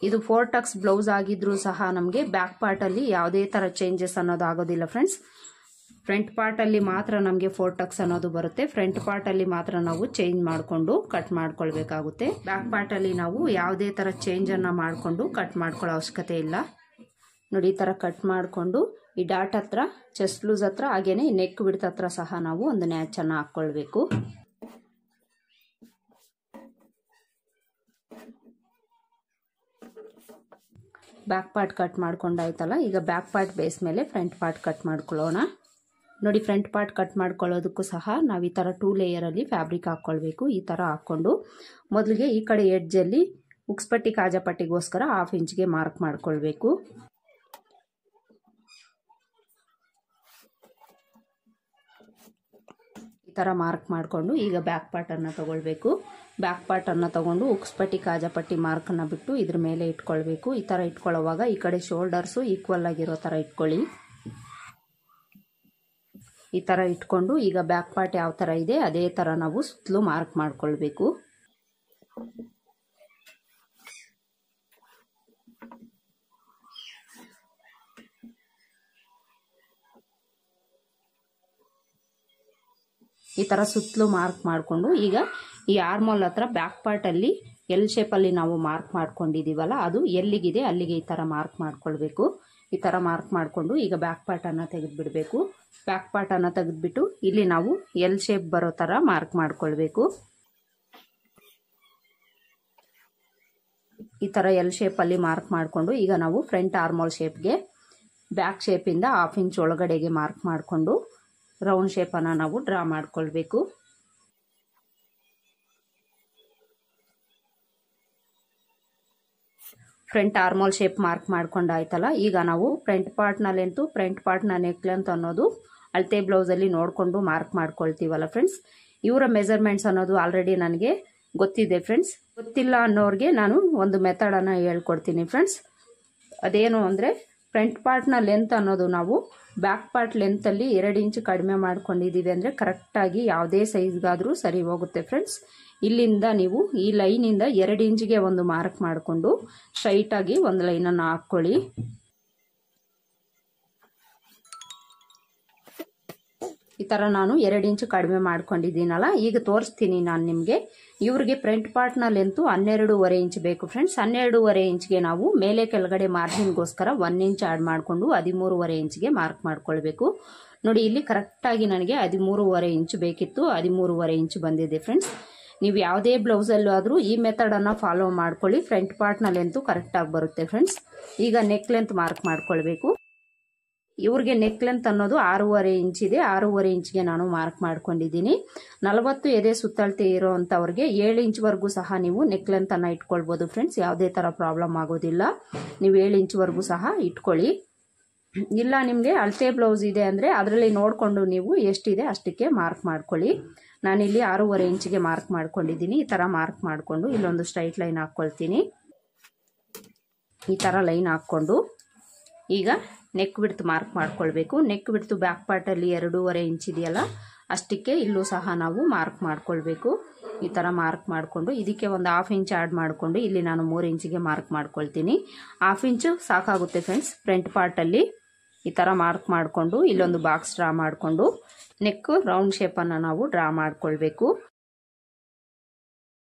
ಇದು 4 ಟಕ್ಸ್ ಬ್ಲೌಸ್ ಆಗಿದ್ರೂ ಸಹ ನಮಗೆ ಬ್ಯಾಕ್ ಪಾರ್ಟಲ್ಲಿ ಯಾವುದೇ ಥರ ಚೇಂಜಸ್ ಅನ್ನೋದು ಆಗೋದಿಲ್ಲ ಫ್ರೆಂಡ್ಸ್. ಫ್ರಂಟ್ ಪಾರ್ಟಲ್ಲಿ ಮಾತ್ರ ನಮಗೆ 4 ಟಕ್ಸ್ ಅನ್ನೋದು ಬರುತ್ತೆ. ಫ್ರಂಟ್ ಪಾರ್ಟಲ್ಲಿ ಮಾತ್ರ ನಾವು ಚೇಂಜ್ ಮಾಡಿಕೊಂಡು ಕಟ್ ಮಾಡ್ಕೊಳ್ಬೇಕಾಗುತ್ತೆ. ಬ್ಯಾಕ್ ಪಾರ್ಟಲ್ಲಿ ನಾವು ಯಾವುದೇ ಥರ ಚೇಂಜನ್ನು ಮಾಡಿಕೊಂಡು ಕಟ್ ಮಾಡ್ಕೊಳ್ಳೋ ಅವಶ್ಯಕತೆ ಇಲ್ಲ. ನೋಡಿ ಈ ಥರ ಕಟ್ ಮಾಡಿಕೊಂಡು ಈ ಡಾಟ್ ಹತ್ರ ಚೆಸ್ಟ್ ಲೂಸ್ ಹತ್ರ ಹಾಗೇನೆ ನೆಕ್ ಬಿಡ್ತ ಹತ್ರ ಸಹ ನಾವು ಒಂದು ನ್ಯಾಚನ್ನು ಹಾಕ್ಕೊಳ್ಬೇಕು. ಬ್ಯಾಕ್ ಪಾರ್ಟ್ ಕಟ್ ಮಾಡ್ಕೊಂಡಾಯ್ತಲ್ಲ. ಈಗ ಬ್ಯಾಕ್ ಪಾರ್ಟ್ ಬೇಸ್ ಮೇಲೆ ಫ್ರಂಟ್ ಪಾರ್ಟ್ ಕಟ್ ಮಾಡ್ಕೊಳ್ಳೋಣ. ನೋಡಿ ಫ್ರಂಟ್ ಪಾರ್ಟ್ ಕಟ್ ಮಾಡ್ಕೊಳ್ಳೋದಕ್ಕೂ ಸಹ ನಾವು ಈ ಥರ 2 ಲೇಯರಲ್ಲಿ ಫ್ಯಾಬ್ರಿಕ್ ಹಾಕ್ಕೊಳ್ಬೇಕು. ಈ ಥರ ಹಾಕ್ಕೊಂಡು ಮೊದಲಿಗೆ ಈ ಕಡೆ ಎಡ್ಜಲ್ಲಿ ಉಕ್ಸ್ಪಟ್ಟಿ ಕಾಜಾಪಟ್ಟಿಗೋಸ್ಕರ 1/2 ಇಂಚ್ಗೆ ಮಾರ್ಕ್ ಮಾಡ್ಕೊಳ್ಬೇಕು. ಈ ಥರ ಮಾರ್ಕ್ ಮಾಡಿಕೊಂಡು ಈಗ ಬ್ಯಾಕ್ ಪಾರ್ಟನ್ನು ತಗೊಳ್ಬೇಕು. ಬ್ಯಾಕ್ ಪಾರ್ಟನ್ನು ತಗೊಂಡು ಉಕ್ಸ್ಪಟ್ಟಿ ಕಾಜಾಪಟ್ಟಿ ಮಾರ್ಕನ್ನು ಬಿಟ್ಟು ಇದ್ರ ಮೇಲೆ ಇಟ್ಕೊಳ್ಬೇಕು. ಈ ಥರ ಇಟ್ಕೊಳ್ಳೋವಾಗ ಈ ಕಡೆ ಶೋಲ್ಡರ್ಸು ಈಕ್ವಲ್ ಆಗಿರೋ ಥರ ಇಟ್ಕೊಳ್ಳಿ. ಈ ಥರ ಇಟ್ಕೊಂಡು ಈಗ ಬ್ಯಾಕ್ ಪಾರ್ಟ್ ಯಾವ ಥರ ಇದೆ ಅದೇ ಥರ ನಾವು ಸುತ್ತಲೂ ಮಾರ್ಕ್ ಮಾಡ್ಕೊಳ್ಬೇಕು. ಈ ಥರ ಸುತ್ತಲೂ ಮಾರ್ಕ್ ಮಾಡಿಕೊಂಡು ಈಗ ಈ ಆರ್ಮೋಲ್ ಹತ್ರ ಬ್ಯಾಕ್ ಪಾರ್ಟಲ್ಲಿ ಎಲ್ ಶೇಪಲ್ಲಿ ನಾವು ಮಾರ್ಕ್ ಮಾಡ್ಕೊಂಡಿದ್ದೀವಲ್ಲ ಅದು ಎಲ್ಲಿಗಿದೆ ಅಲ್ಲಿಗೆ ಈ ಥರ ಮಾರ್ಕ್ ಮಾಡ್ಕೊಳ್ಬೇಕು. ಈ ಥರ ಮಾರ್ಕ್ ಮಾಡಿಕೊಂಡು ಈಗ ಬ್ಯಾಕ್ ಪಾರ್ಟನ್ನು ತೆಗೆದುಬಿಡಬೇಕು. ಬ್ಯಾಕ್ ಪಾರ್ಟನ್ನು ತೆಗೆದುಬಿಟ್ಟು ಇಲ್ಲಿ ನಾವು ಎಲ್ ಶೇಪ್ ಬರೋ ಥರ ಮಾರ್ಕ್ ಮಾಡ್ಕೊಳ್ಬೇಕು. ಈ ಥರ ಎಲ್ ಶೇಪಲ್ಲಿ ಮಾರ್ಕ್ ಮಾಡಿಕೊಂಡು ಈಗ ನಾವು ಫ್ರಂಟ್ ಆರ್ಮೋಲ್ ಶೇಪ್ಗೆ ಬ್ಯಾಕ್ ಶೇಪಿಂದ 1/2 ಇಂಚ್ ಒಳಗಡೆಗೆ ಮಾರ್ಕ್ ಮಾಡಿಕೊಂಡು ರೌಂಡ್ ಶೇಪನ್ನು ನಾವು ಡ್ರಾ ಮಾಡ್ಕೊಳ್ಬೇಕು. ಫ್ರಂಟ್ ಆರ್ಮೋಲ್ ಶೇಪ್ ಮಾರ್ಕ್ ಮಾಡ್ಕೊಂಡಾಯ್ತಲ್ಲ, ಈಗ ನಾವು ಫ್ರಂಟ್ ಪಾರ್ಟ್ನ ಲೆಂತು ಫ್ರಂಟ್ ಪಾರ್ಟ್ನ ನೆಕ್ ಲೆಂತ್ ಅನ್ನೋದು ಅಳತೆ ಬ್ಲೌಸಲ್ಲಿ ನೋಡಿಕೊಂಡು ಮಾರ್ಕ್ ಮಾಡ್ಕೊಳ್ತೀವಲ್ಲ ಫ್ರೆಂಡ್ಸ್. ಇವರ ಮೆಜರ್ಮೆಂಟ್ಸ್ ಅನ್ನೋದು ಆಲ್ರೆಡಿ ನನಗೆ ಗೊತ್ತಿದೆ ಫ್ರೆಂಡ್ಸ್. ಗೊತ್ತಿಲ್ಲ ಅನ್ನೋರಿಗೆ ನಾನು ಒಂದು ಮೆಥಡನ್ನು ಹೇಳ್ಕೊಡ್ತೀನಿ ಫ್ರೆಂಡ್ಸ್. ಅದೇನು ಅಂದರೆ ಫ್ರಂಟ್ ಪಾರ್ಟ್ನ ಲೆಂತ್ ಅನ್ನೋದು ನಾವು ಬ್ಯಾಕ್ ಪಾರ್ಟ್ ಲೆಂತಲ್ಲಿ 2 ಇಂಚ್ ಕಡಿಮೆ ಮಾಡ್ಕೊಂಡಿದ್ದೀವಿ ಅಂದರೆ ಕರೆಕ್ಟಾಗಿ ಯಾವುದೇ ಸೈಜ್ಗಾದರೂ ಸರಿ ಹೋಗುತ್ತೆ ಫ್ರೆಂಡ್ಸ್. ಇಲ್ಲಿಂದ ನೀವು ಈ ಲೈನಿಂದ 2 ಇಂಚಿಗೆ ಒಂದು ಮಾರ್ಕ್ ಮಾಡಿಕೊಂಡು ಸ್ಟ್ರೈಟಾಗಿ ಒಂದು ಲೈನನ್ನು ಹಾಕ್ಕೊಳ್ಳಿ. ಈ ಥರ ನಾನು 2 ಇಂಚು ಕಡಿಮೆ ಮಾಡ್ಕೊಂಡಿದ್ದೀನಲ್ಲ, ಈಗ ತೋರಿಸ್ತೀನಿ ನಾನು ನಿಮಗೆ. ಇವ್ರಿಗೆ ಫ್ರಂಟ್ ಪಾರ್ಟ್ನ ಲೆಂತು 12.5 ಇಂಚ್ ಬೇಕು ಫ್ರೆಂಡ್ಸ್. 12.5 ಇಂಚ್ಗೆ ನಾವು ಮೇಲೆ ಕೆಳಗಡೆ ಮಾರ್ಜಿನ್ಗೋಸ್ಕರ 1 ಇಂಚ್ ಆ್ಯಡ್ ಮಾಡಿಕೊಂಡು 13.5 ಇಂಚ್ಗೆ ಮಾರ್ಕ್ ಮಾಡ್ಕೊಳ್ಬೇಕು. ನೋಡಿ, ಇಲ್ಲಿ ಕರೆಕ್ಟಾಗಿ ನನಗೆ 13.5 ಇಂಚ್ ಬೇಕಿತ್ತು, 13.5 ಇಂಚ್ ಬಂದಿದೆ ಫ್ರೆಂಡ್ಸ್. ನೀವು ಯಾವುದೇ ಬ್ಲೌಸಲ್ಲೂ ಆದರೂ ಈ ಮೆಥಡನ್ನು ಫಾಲೋ ಮಾಡ್ಕೊಳ್ಳಿ, ಫ್ರಂಟ್ ಪಾರ್ಟ್ನ ಲೆಂತು ಕರೆಕ್ಟಾಗಿ ಬರುತ್ತೆ ಫ್ರೆಂಡ್ಸ್. ಈಗ ನೆಕ್ ಲೆಂತ್ ಮಾರ್ಕ್ ಮಾಡ್ಕೊಳ್ಬೇಕು. ಇವ್ರಿಗೆ ನೆಕ್ ಲೆಂತ್ ಅನ್ನೋದು 6.5 ಇಂಚ್ ಇದೆ. 6.5 ಇಂಚ್ಗೆ ನಾನು ಮಾರ್ಕ್ ಮಾಡ್ಕೊಂಡಿದ್ದೀನಿ. 40 ಎದೆ ಸುತ್ತಳತೆ ಇರೋವಂಥವ್ರಿಗೆ 7 ಇಂಚ್ವರೆಗೂ ಸಹ ನೀವು ನೆಕ್ ಲೆಂತ್ ಅನ್ನು ಇಟ್ಕೊಳ್ಬೋದು ಫ್ರೆಂಡ್ಸ್. ಯಾವುದೇ ಥರ ಪ್ರಾಬ್ಲಮ್ ಆಗೋದಿಲ್ಲ. ನೀವು 7 ಇಂಚ್ವರೆಗೂ ಸಹ ಇಟ್ಕೊಳ್ಳಿ. ಇಲ್ಲ ನಿಮಗೆ ಅಳತೆ ಬ್ಲೌಸ್ ಇದೆ ಅಂದರೆ ಅದರಲ್ಲಿ ನೋಡಿಕೊಂಡು ನೀವು ಎಷ್ಟಿದೆ ಅಷ್ಟಕ್ಕೆ ಮಾರ್ಕ್ ಮಾಡ್ಕೊಳ್ಳಿ. ನಾನಿಲ್ಲಿ 6.5 ಇಂಚಿಗೆ ಮಾರ್ಕ್ ಮಾಡ್ಕೊಂಡಿದ್ದೀನಿ. ಈ ಥರ ಮಾರ್ಕ್ ಮಾಡಿಕೊಂಡು ಇಲ್ಲೊಂದು ಸ್ಟ್ರೈಟ್ ಲೈನ್ ಹಾಕ್ಕೊಳ್ತೀನಿ. ಈ ಥರ ಲೈನ್ ಹಾಕ್ಕೊಂಡು ಈಗ ನೆಕ್ ಬಿಡ್ತು ಮಾರ್ಕ್ ಮಾಡ್ಕೊಳ್ಬೇಕು. ನೆಕ್ ಬಿಡ್ತು ಬ್ಯಾಕ್ ಪಾರ್ಟಲ್ಲಿ 2.5 ಇಂಚ್ ಇದೆಯಲ್ಲ, ಅಷ್ಟಕ್ಕೆ ಇಲ್ಲೂ ಸಹ ನಾವು ಮಾರ್ಕ್ ಮಾಡ್ಕೊಳ್ಬೇಕು. ಈ ಥರ ಮಾರ್ಕ್ ಮಾಡಿಕೊಂಡು ಇದಕ್ಕೆ ಒಂದು 1/2 ಇಂಚ್ ಆ್ಯಡ್ ಮಾಡಿಕೊಂಡು ಇಲ್ಲಿ ನಾನು 3 ಇಂಚಿಗೆ ಮಾರ್ಕ್ ಮಾಡ್ಕೊಳ್ತೀನಿ. 1/2 ಇಂಚು ಸಾಕಾಗುತ್ತೆ ಫ್ರೆಂಡ್ಸ್. ಫ್ರಂಟ್ ಪಾರ್ಟಲ್ಲಿ ಈ ಥರ ಮಾರ್ಕ್ ಮಾಡಿಕೊಂಡು ಇಲ್ಲೊಂದು ಬಾಕ್ಸ್ ಡ್ರಾ ಮಾಡಿಕೊಂಡು ನೆಕ್ ರೌಂಡ್ ಶೇಪನ್ನು ನಾವು ಡ್ರಾ ಮಾಡ್ಕೊಳ್ಬೇಕು.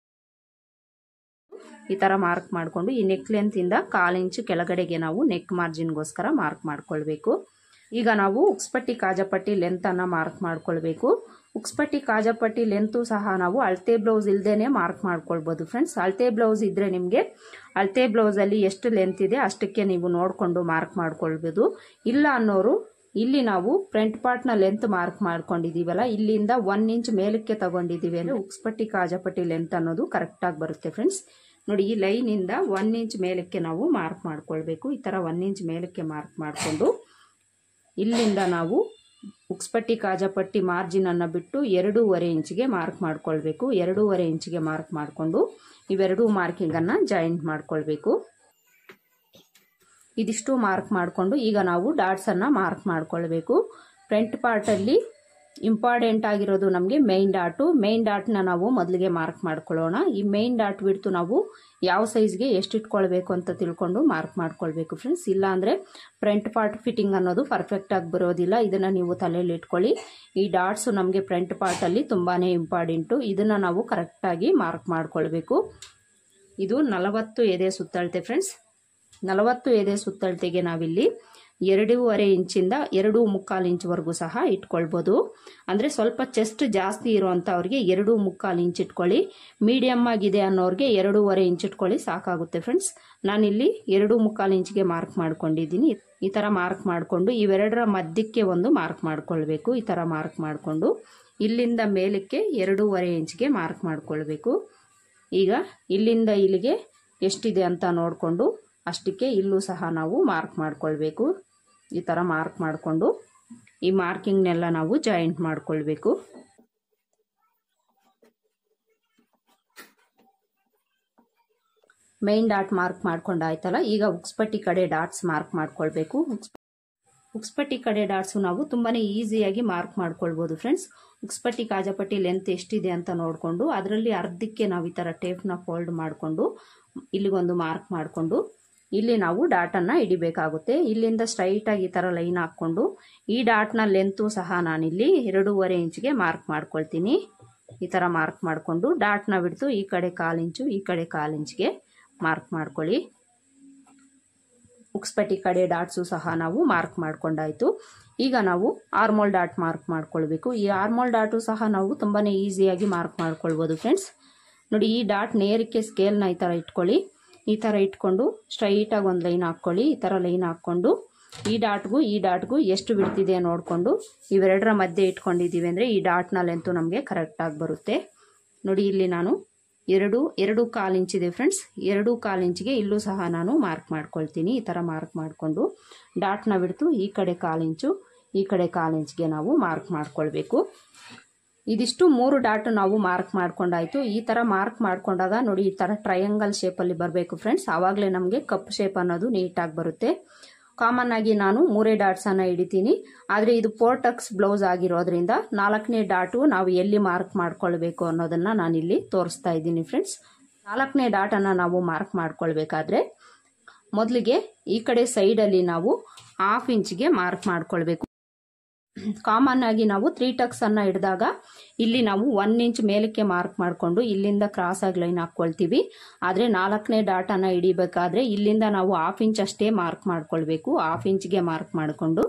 ಈ ಥರ ಮಾರ್ಕ್ ಮಾಡಿಕೊಂಡು ಈ ನೆಕ್ ಲೆಂತಿಂದ 1/4 ಇಂಚ್ ಕೆಳಗಡೆಗೆ ನಾವು ನೆಕ್ ಮಾರ್ಜಿನ್ಗೋಸ್ಕರ ಮಾರ್ಕ್ ಮಾಡ್ಕೊಳ್ಬೇಕು. ಈಗ ನಾವು ಉಕ್ಸ್ಪಟ್ಟಿ ಕಾಜಪಟ್ಟಿ ಲೆಂತನ್ನು ಮಾರ್ಕ್ ಮಾಡ್ಕೊಳ್ಬೇಕು. ಉಕ್ಸ್ಪಟ್ಟಿ ಕಾಜಪಟ್ಟಿ ಲೆಂತು ಸಹ ನಾವು ಅಳತೆ ಬ್ಲೌಸ್ ಇಲ್ದೇನೆ ಮಾರ್ಕ್ ಮಾಡ್ಕೊಳ್ಬೋದು ಫ್ರೆಂಡ್ಸ್. ಅಳತೆ ಬ್ಲೌಸ್ ಇದ್ರೆ ನಿಮಗೆ ಅಳತೆ ಬ್ಲೌಸಲ್ಲಿ ಎಷ್ಟು ಲೆಂತ್ ಇದೆ ಅಷ್ಟಕ್ಕೆ ನೀವು ನೋಡಿಕೊಂಡು ಮಾರ್ಕ್ ಮಾಡ್ಕೊಳ್ಬೋದು. ಇಲ್ಲ ಅನ್ನೋರು ಇಲ್ಲಿ ನಾವು ಫ್ರಂಟ್ ಪಾರ್ಟ್ನ ಲೆಂತ್ ಮಾರ್ಕ್ ಮಾಡ್ಕೊಂಡಿದ್ದೀವಲ್ಲ, ಇಲ್ಲಿಂದ 1 ಇಂಚ್ ಮೇಲಕ್ಕೆ ತಗೊಂಡಿದ್ದೀವಿ ಅಂದರೆ ಉಕ್ಸ್ಪಟ್ಟಿ ಕಾಜಪಟ್ಟಿ ಲೆಂತ್ ಅನ್ನೋದು ಕರೆಕ್ಟಾಗಿ ಬರುತ್ತೆ ಫ್ರೆಂಡ್ಸ್. ನೋಡಿ, ಈ ಲೈನಿಂದ 1 ಇಂಚ್ ಮೇಲಕ್ಕೆ ನಾವು ಮಾರ್ಕ್ ಮಾಡ್ಕೊಳ್ಬೇಕು. ಈ ಥರ 1 ಇಂಚ್ ಮೇಲಕ್ಕೆ ಮಾರ್ಕ್ ಮಾಡಿಕೊಂಡು ಇಲ್ಲಿಂದ ನಾವು ಉಕ್ಸ್ಪಟ್ಟಿ ಕಾಜಪಟ್ಟಿ ಮಾರ್ಜಿನನ್ನು ಬಿಟ್ಟು 2.5 ಇಂಚಿಗೆ ಮಾರ್ಕ್ ಮಾಡ್ಕೊಳ್ಬೇಕು. 2.5 ಇಂಚಿಗೆ ಮಾರ್ಕ್ ಮಾಡಿಕೊಂಡು ಇವೆರಡೂ ಮಾರ್ಕಿಂಗನ್ನು ಜಾಯಿಂಟ್ ಮಾಡ್ಕೊಳ್ಬೇಕು. ಇದಿಷ್ಟು ಮಾರ್ಕ್ ಮಾಡಿಕೊಂಡು ಈಗ ನಾವು ಡಾಟ್ಸನ್ನು ಮಾರ್ಕ್ ಮಾಡ್ಕೊಳ್ಬೇಕು. ಫ್ರಂಟ್ ಪಾರ್ಟಲ್ಲಿ ಇಂಪಾರ್ಟೆಂಟ್ ಆಗಿರೋದು ನಮಗೆ ಮೇನ್ ಡಾಟು. ಮೇನ್ ಡಾಟ್ನ ನಾವು ಮೊದಲಿಗೆ ಮಾರ್ಕ್ ಮಾಡ್ಕೊಳ್ಳೋಣ. ಈ ಮೇನ್ ಡಾಟ್ ಬಿಡ್ತು ನಾವು ಯಾವ ಸೈಜ್ಗೆ ಎಷ್ಟು ಇಟ್ಕೊಳ್ಬೇಕು ಅಂತ ತಿಳ್ಕೊಂಡು ಮಾರ್ಕ್ ಮಾಡ್ಕೊಳ್ಬೇಕು ಫ್ರೆಂಡ್ಸ್. ಇಲ್ಲಾಂದರೆ ಫ್ರಂಟ್ ಪಾರ್ಟ್ ಫಿಟ್ಟಿಂಗ್ ಅನ್ನೋದು ಪರ್ಫೆಕ್ಟಾಗಿ ಬರೋದಿಲ್ಲ. ಇದನ್ನು ನೀವು ತಲೆಯಲ್ಲಿ ಇಟ್ಕೊಳ್ಳಿ. ಈ ಡಾಟ್ಸು ನಮಗೆ ಫ್ರಂಟ್ ಪಾರ್ಟಲ್ಲಿ ತುಂಬಾ ಇಂಪಾರ್ಟೆಂಟು. ಇದನ್ನು ನಾವು ಕರೆಕ್ಟಾಗಿ ಮಾರ್ಕ್ ಮಾಡ್ಕೊಳ್ಬೇಕು. ಇದು 40 ಎದೆ ಸುತ್ತಳತೆ ಫ್ರೆಂಡ್ಸ್. 40 ಎದೆ ಸುತ್ತಳತೆಗೆ ನಾವಿಲ್ಲಿ 2.5 ಇಂಚಿಂದ 2.25 ಇಂಚ್ವರೆಗೂ ಸಹ ಇಟ್ಕೊಳ್ಬೋದು. ಅಂದರೆ ಸ್ವಲ್ಪ ಚೆಸ್ಟ್ ಜಾಸ್ತಿ ಇರೋವಂಥವ್ರಿಗೆ 2.25 ಇಂಚ್ ಇಟ್ಕೊಳ್ಳಿ. ಮೀಡಿಯಮ್ ಆಗಿದೆ ಅನ್ನೋರಿಗೆ 2.5 ಇಂಚ್ ಇಟ್ಕೊಳ್ಳಿ, ಸಾಕಾಗುತ್ತೆ ಫ್ರೆಂಡ್ಸ್. ನಾನಿಲ್ಲಿ 2.25 ಇಂಚ್ಗೆ ಮಾರ್ಕ್ ಮಾಡ್ಕೊಂಡಿದ್ದೀನಿ. ಈ ಥರ ಮಾರ್ಕ್ ಮಾಡಿಕೊಂಡು ಇವೆರಡರ ಮಧ್ಯಕ್ಕೆ ಒಂದು ಮಾರ್ಕ್ ಮಾಡ್ಕೊಳ್ಬೇಕು. ಈ ಥರ ಮಾರ್ಕ್ ಮಾಡಿಕೊಂಡು ಇಲ್ಲಿಂದ ಮೇಲಕ್ಕೆ 2.5 ಇಂಚ್ಗೆ ಮಾರ್ಕ್ ಮಾಡ್ಕೊಳ್ಬೇಕು. ಈಗ ಇಲ್ಲಿಂದ ಇಲ್ಲಿಗೆ ಎಷ್ಟಿದೆ ಅಂತ ನೋಡಿಕೊಂಡು ಅಷ್ಟಕ್ಕೆ ಇಲ್ಲೂ ಸಹ ನಾವು ಮಾರ್ಕ್ ಮಾಡ್ಕೊಳ್ಬೇಕು. ಈ ಥರ ಮಾರ್ಕ್ ಮಾಡಿಕೊಂಡು ಈ ಮಾರ್ಕಿಂಗ್ನೆಲ್ಲ ನಾವು ಜಾಯಿಂಟ್ ಮಾಡ್ಕೊಳ್ಬೇಕು. ಮೈನ್ ಡಾಟ್ ಮಾರ್ಕ್ ಮಾಡ್ಕೊಂಡಾಯ್ತಲ್ಲ, ಈಗ ಉಕ್ಸ್ಪಟ್ಟಿ ಕಡೆ ಡಾಟ್ಸ್ ಮಾರ್ಕ್ ಮಾಡ್ಕೊಳ್ಬೇಕು. ಉಕ್ಸ್ಪಟ್ಟಿ ಕಡೆ ಡಾಟ್ಸು ನಾವು ತುಂಬಾ ಈಸಿಯಾಗಿ ಮಾರ್ಕ್ ಮಾಡ್ಕೊಳ್ಬೋದು ಫ್ರೆಂಡ್ಸ್. ಉಕ್ಸ್ಪಟ್ಟಿ ಕಾಜಪಟ್ಟಿ ಲೆಂತ್ ಎಷ್ಟಿದೆ ಅಂತ ನೋಡಿಕೊಂಡು ಅದರಲ್ಲಿ ಅರ್ಧಕ್ಕೆ ನಾವು ಈ ಥರ ಟೇಪ್ನ ಫೋಲ್ಡ್ ಮಾಡಿಕೊಂಡು ಇಲ್ಲಿಗೊಂದು ಮಾರ್ಕ್ ಮಾಡಿಕೊಂಡು ಇಲ್ಲಿ ನಾವು ಡಾಟನ್ನು ಹಿಡಿಬೇಕಾಗುತ್ತೆ. ಇಲ್ಲಿಂದ ಸ್ಟ್ರೈಟಾಗಿ ಈ ಥರ ಲೈನ್ ಹಾಕ್ಕೊಂಡು ಈ ಡಾಟ್ನ ಲೆಂತು ಸಹ ನಾನಿಲ್ಲಿ 2.5 ಇಂಚ್ಗೆ ಮಾರ್ಕ್ ಮಾಡ್ಕೊಳ್ತೀನಿ. ಈ ಥರ ಮಾರ್ಕ್ ಮಾಡಿಕೊಂಡು ಡಾಟ್ನ ಬಿಡ್ತು ಈ ಕಡೆ 1/4 ಇಂಚು ಈ ಕಡೆ 1/4 ಇಂಚ್ಗೆ ಮಾರ್ಕ್ ಮಾಡ್ಕೊಳ್ಳಿ. ಉಕ್ಸ್ಪಟ್ಟಿ ಕಡೆ ಡಾಟ್ಸು ಸಹ ನಾವು ಮಾರ್ಕ್ ಮಾಡ್ಕೊಂಡಾಯ್ತು. ಈಗ ನಾವು ಆರ್ಮೋಲ್ ಡಾಟ್ ಮಾರ್ಕ್ ಮಾಡ್ಕೊಳ್ಬೇಕು. ಈ ಆರ್ಮೋಲ್ ಡಾಟು ಸಹ ನಾವು ತುಂಬಾ ಈಸಿಯಾಗಿ ಮಾರ್ಕ್ ಮಾಡ್ಕೊಳ್ಬೋದು ಫ್ರೆಂಡ್ಸ್. ನೋಡಿ, ಈ ಡಾಟ್ ನೇರಕ್ಕೆ ಸ್ಕೇಲ್ನ ಈ ಥರ ಇಟ್ಕೊಳ್ಳಿ. ಈ ಥರ ಇಟ್ಕೊಂಡು ಸ್ಟ್ರೈಟಾಗಿ ಒಂದು ಲೈನ್ ಹಾಕ್ಕೊಳ್ಳಿ. ಈ ಥರ ಲೈನ್ ಹಾಕ್ಕೊಂಡು ಈ ಡಾಟ್ಗೂ ಎಷ್ಟು ಬಿಡ್ತಿದೆ ನೋಡಿಕೊಂಡು ಇವೆರಡರ ಮಧ್ಯೆ ಇಟ್ಕೊಂಡಿದ್ದೀವಿ ಅಂದರೆ ಈ ಡಾಟ್ನ ಲೆಂತು ನಮಗೆ ಕರೆಕ್ಟಾಗಿ ಬರುತ್ತೆ. ನೋಡಿ ಇಲ್ಲಿ ನಾನು ಎರಡು ಕಾಲು ಇಂಚಿದೆ ಫ್ರೆಂಡ್ಸ್. 2.25 ಇಂಚಿಗೆ ಇಲ್ಲೂ ಸಹ ನಾನು ಮಾರ್ಕ್ ಮಾಡ್ಕೊಳ್ತೀನಿ. ಈ ಥರ ಮಾರ್ಕ್ ಮಾಡಿಕೊಂಡು ಡಾಟ್ನ ಬಿಡ್ತು ಈ ಕಡೆ 1/4 ಇಂಚು, ಈ ಕಡೆ 1/4 ಇಂಚ್ಗೆ ನಾವು ಮಾರ್ಕ್ ಮಾಡ್ಕೊಳ್ಬೇಕು. ಇದಿಷ್ಟು 3 ಡಾಟ್ ನಾವು ಮಾರ್ಕ್ ಮಾಡ್ಕೊಂಡಾಯ್ತು. ಈ ಥರ ಮಾರ್ಕ್ ಮಾಡ್ಕೊಂಡಾಗ ನೋಡಿ ಈ ಥರ ಟ್ರಯಾಂಗಲ್ ಶೇಪಲ್ಲಿ ಬರಬೇಕು ಫ್ರೆಂಡ್ಸ್. ಆವಾಗಲೇ ನಮಗೆ ಕಪ್ ಶೇಪ್ ಅನ್ನೋದು ನೀಟಾಗಿ ಬರುತ್ತೆ. ಕಾಮನ್ ಆಗಿ ನಾನು 3 ಡಾಟ್ಸನ್ನು ಹಿಡಿತೀನಿ. ಆದರೆ ಇದು ಪೋರ್ಟಕ್ಸ್ ಬ್ಲೌಸ್ ಆಗಿರೋದ್ರಿಂದ 4ನೇ ಡಾಟು ನಾವು ಎಲ್ಲಿ ಮಾರ್ಕ್ ಮಾಡ್ಕೊಳ್ಬೇಕು ಅನ್ನೋದನ್ನು ನಾನಿಲ್ಲಿ ತೋರಿಸ್ತಾ ಇದ್ದೀನಿ ಫ್ರೆಂಡ್ಸ್. 4ನೇ ಡಾಟನ್ನು ನಾವು ಮಾರ್ಕ್ ಮಾಡ್ಕೊಳ್ಬೇಕಾದ್ರೆ ಮೊದಲಿಗೆ ಈ ಕಡೆ ಸೈಡಲ್ಲಿ ನಾವು 1/2 ಇಂಚಿಗೆ ಮಾರ್ಕ್ ಮಾಡ್ಕೊಳ್ಬೇಕು. ಕಾಮನ್ ಆಗಿ ನಾವು 3 ಟಕ್ಸ್ ಅನ್ನ ಹಿಡಿದಾಗ ಇಲ್ಲಿ ನಾವು 1 ಇಂಚ್ ಮೇಲಕ್ಕೆ ಮಾರ್ಕ್ ಮಾಡಿಕೊಂಡು ಇಲ್ಲಿಂದ ಕ್ರಾಸ್ ಆಗಿ ಲೈನ್ ಹಾಕೊಳ್ತೀವಿ. ಆದರೆ 4ನೇ ಡಾಟ್ ಅನ್ನ ಹಿಡಿಬೇಕಾದ್ರೆ ಇಲ್ಲಿಂದ ನಾವು 1/2 ಇಂಚ್ ಅಷ್ಟೇ ಮಾರ್ಕ್ ಮಾಡ್ಕೊಳ್ಬೇಕು. 1/2 ಇಂಚ್ಗೆ ಮಾರ್ಕ್ ಮಾಡಿಕೊಂಡು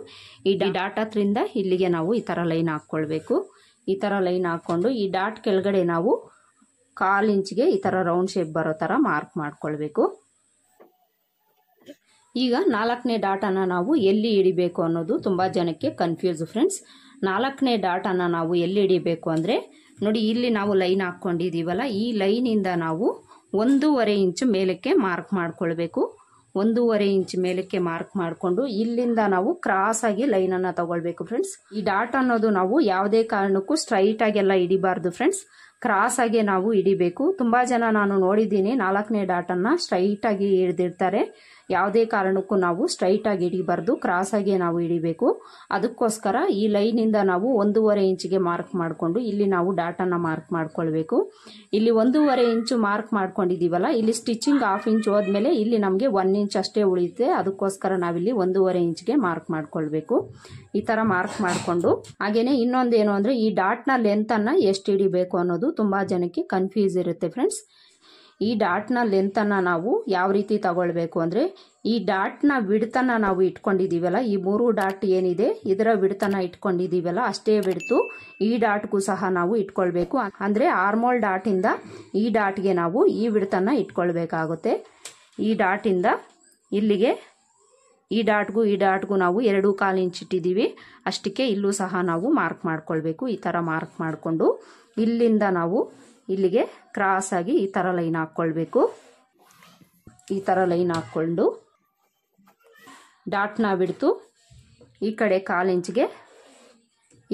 ಈ ಡಾಟ್ ಹತ್ರಿಂದ ಇಲ್ಲಿಗೆ ನಾವು ಈ ತರ ಲೈನ್ ಹಾಕೊಳ್ಬೇಕು. ಈ ತರ ಲೈನ್ ಹಾಕೊಂಡು ಈ ಡಾಟ್ ಕೆಳಗಡೆ ನಾವು 1/4 ಇಂಚ್ಗೆ ಈ ತರ ರೌಂಡ್ ಶೇಪ್ ಬರೋ ತರ ಮಾರ್ಕ್ ಮಾಡ್ಕೊಳ್ಬೇಕು. ಈಗ 4ನೇ ಡಾಟ್ ಅನ್ನ ನಾವು ಎಲ್ಲಿ ಹಿಡಿಬೇಕು ಅನ್ನೋದು ತುಂಬಾ ಜನಕ್ಕೆ ಕನ್ಫ್ಯೂಸ್ ಫ್ರೆಂಡ್ಸ್. 4ನೇ ಡಾಟ್ ಅನ್ನ ನಾವು ಎಲ್ಲಿ ಹಿಡಿಬೇಕು ಅಂದ್ರೆ ನೋಡಿ ಇಲ್ಲಿ ನಾವು ಲೈನ್ ಹಾಕೊಂಡಿದೀವಲ್ಲ, ಈ ಲೈನ್ ಇಂದ ನಾವು 1.5 ಇಂಚ್ ಮೇಲಕ್ಕೆ ಮಾರ್ಕ್ ಮಾಡ್ಕೊಳ್ಬೇಕು. 1.5 ಇಂಚ್ ಮೇಲಕ್ಕೆ ಮಾರ್ಕ್ ಮಾಡಿಕೊಂಡು ಇಲ್ಲಿಂದ ನಾವು ಕ್ರಾಸ್ ಆಗಿ ಲೈನ್ ಅನ್ನ ತಗೊಳ್ಬೇಕು ಫ್ರೆಂಡ್ಸ್. ಈ ಡಾಟ್ ಅನ್ನೋದು ನಾವು ಯಾವುದೇ ಕಾರಣಕ್ಕೂ ಸ್ಟ್ರೈಟ್ ಆಗೆಲ್ಲ ಹಿಡಿಬಾರ್ದು ಫ್ರೆಂಡ್ಸ್, ಕ್ರಾಸ್ ಆಗಿ ನಾವು ಹಿಡಿಬೇಕು. ತುಂಬಾ ಜನ ನಾನು ನೋಡಿದ್ದೀನಿ 4ನೇ ಡಾಟ್ ಅನ್ನ ಸ್ಟ್ರೈಟ್ ಆಗಿ ಹಿಡಿದಿರ್ತಾರೆ. ಯಾವುದೇ ಕಾರಣಕ್ಕೂ ನಾವು ಸ್ಟ್ರೈಟ್ ಆಗಿ ಹಿಡಿಬಾರ್ದು, ಕ್ರಾಸ್ ಆಗಿ ನಾವು ಹಿಡಿಬೇಕು. ಅದಕ್ಕೋಸ್ಕರ ಈ ಲೈನ್ ಇಂದ ನಾವು 1.5 ಇಂಚಿಗೆ ಮಾರ್ಕ್ ಮಾಡಿಕೊಂಡು ಇಲ್ಲಿ ನಾವು ಡಾಟ್ ಅನ್ನ ಮಾರ್ಕ್ ಮಾಡ್ಕೊಳ್ಬೇಕು. ಇಲ್ಲಿ 1.5 ಇಂಚು ಮಾರ್ಕ್ ಮಾಡ್ಕೊಂಡಿದೀವಲ್ಲ, ಇಲ್ಲಿ ಸ್ಟಿಚಿಂಗ್ 1/2 ಇಂಚ್ ಹೋದ್ಮೇಲೆ ಇಲ್ಲಿ ನಮಗೆ 1 ಇಂಚ್ ಅಷ್ಟೇ ಉಳಿಯುತ್ತೆ. ಅದಕ್ಕೋಸ್ಕರ ನಾವಿಲ್ಲಿ 1.5 ಇಂಚ್ಗೆ ಮಾರ್ಕ್ ಮಾಡ್ಕೊಳ್ಬೇಕು. ಈ ತರ ಮಾರ್ಕ್ ಮಾಡಿಕೊಂಡು ಹಾಗೇನೆ ಇನ್ನೊಂದೇನು ಅಂದ್ರೆ ಈ ಡಾಟ್ ನ ಲೆಂತ್ ಅನ್ನ ಎಷ್ಟು ಹಿಡಿಬೇಕು ಅನ್ನೋದು ತುಂಬಾ ಜನಕ್ಕೆ ಕನ್ಫ್ಯೂಸ್ ಇರುತ್ತೆ ಫ್ರೆಂಡ್ಸ್. ಈ ಡಾಟ್ ನ ಲೆಂತ್ ಅನ್ನ ನಾವು ಯಾವ ರೀತಿ ತಗೊಳ್ಬೇಕು ಅಂದ್ರೆ ಈ ಡಾಟ್ ನ ವಿಡ್ತನ್ನ ನಾವು ಇಟ್ಕೊಂಡಿದೀವಲ್ಲ, ಈ 3 ಡಾಟ್ ಏನಿದೆ ಇದರ ವಿಡ್ತನ್ನ ಇಟ್ಕೊಂಡಿದೀವಲ್ಲ ಅಷ್ಟೇ ವಿಡ್ತು ಈ ಡಾಟ್ಗೂ ಸಹ ನಾವು ಇಟ್ಕೊಳ್ಬೇಕು. ಅಂದ್ರೆ ಆರ್ಮೋಲ್ ಡಾಟ್ ಇಂದ ಈ ಡಾಟ್ಗೆ ನಾವು ಈ ವಿಡ್ತನ್ನ ಇಟ್ಕೊಳ್ಬೇಕಾಗುತ್ತೆ. ಈ ಡಾಟ್ ಇಂದ ಇಲ್ಲಿಗೆ ಈ ಡಾಟ್ಗೂ ನಾವು 2.25 ಇಂಚ್ ಇಟ್ಟಿದ್ದೀವಿ, ಅಷ್ಟಕ್ಕೆ ಇಲ್ಲೂ ಸಹ ನಾವು ಮಾರ್ಕ್ ಮಾಡ್ಕೊಳ್ಬೇಕು. ಈ ತರ ಮಾರ್ಕ್ ಮಾಡಿಕೊಂಡು ಇಲ್ಲಿಂದ ನಾವು ಇಲ್ಲಿಗೆ ಕ್ರಾಸ್ ಆಗಿ ಈ ತರ ಲೈನ್ ಹಾಕೊಳ್ಬೇಕು. ಈ ತರ ಲೈನ್ ಹಾಕೊಂಡು ಡಾಟ್ನ ಬಿಡ್ತು ಈ ಕಡೆ 1/4 ಇಂಚ್ಗೆ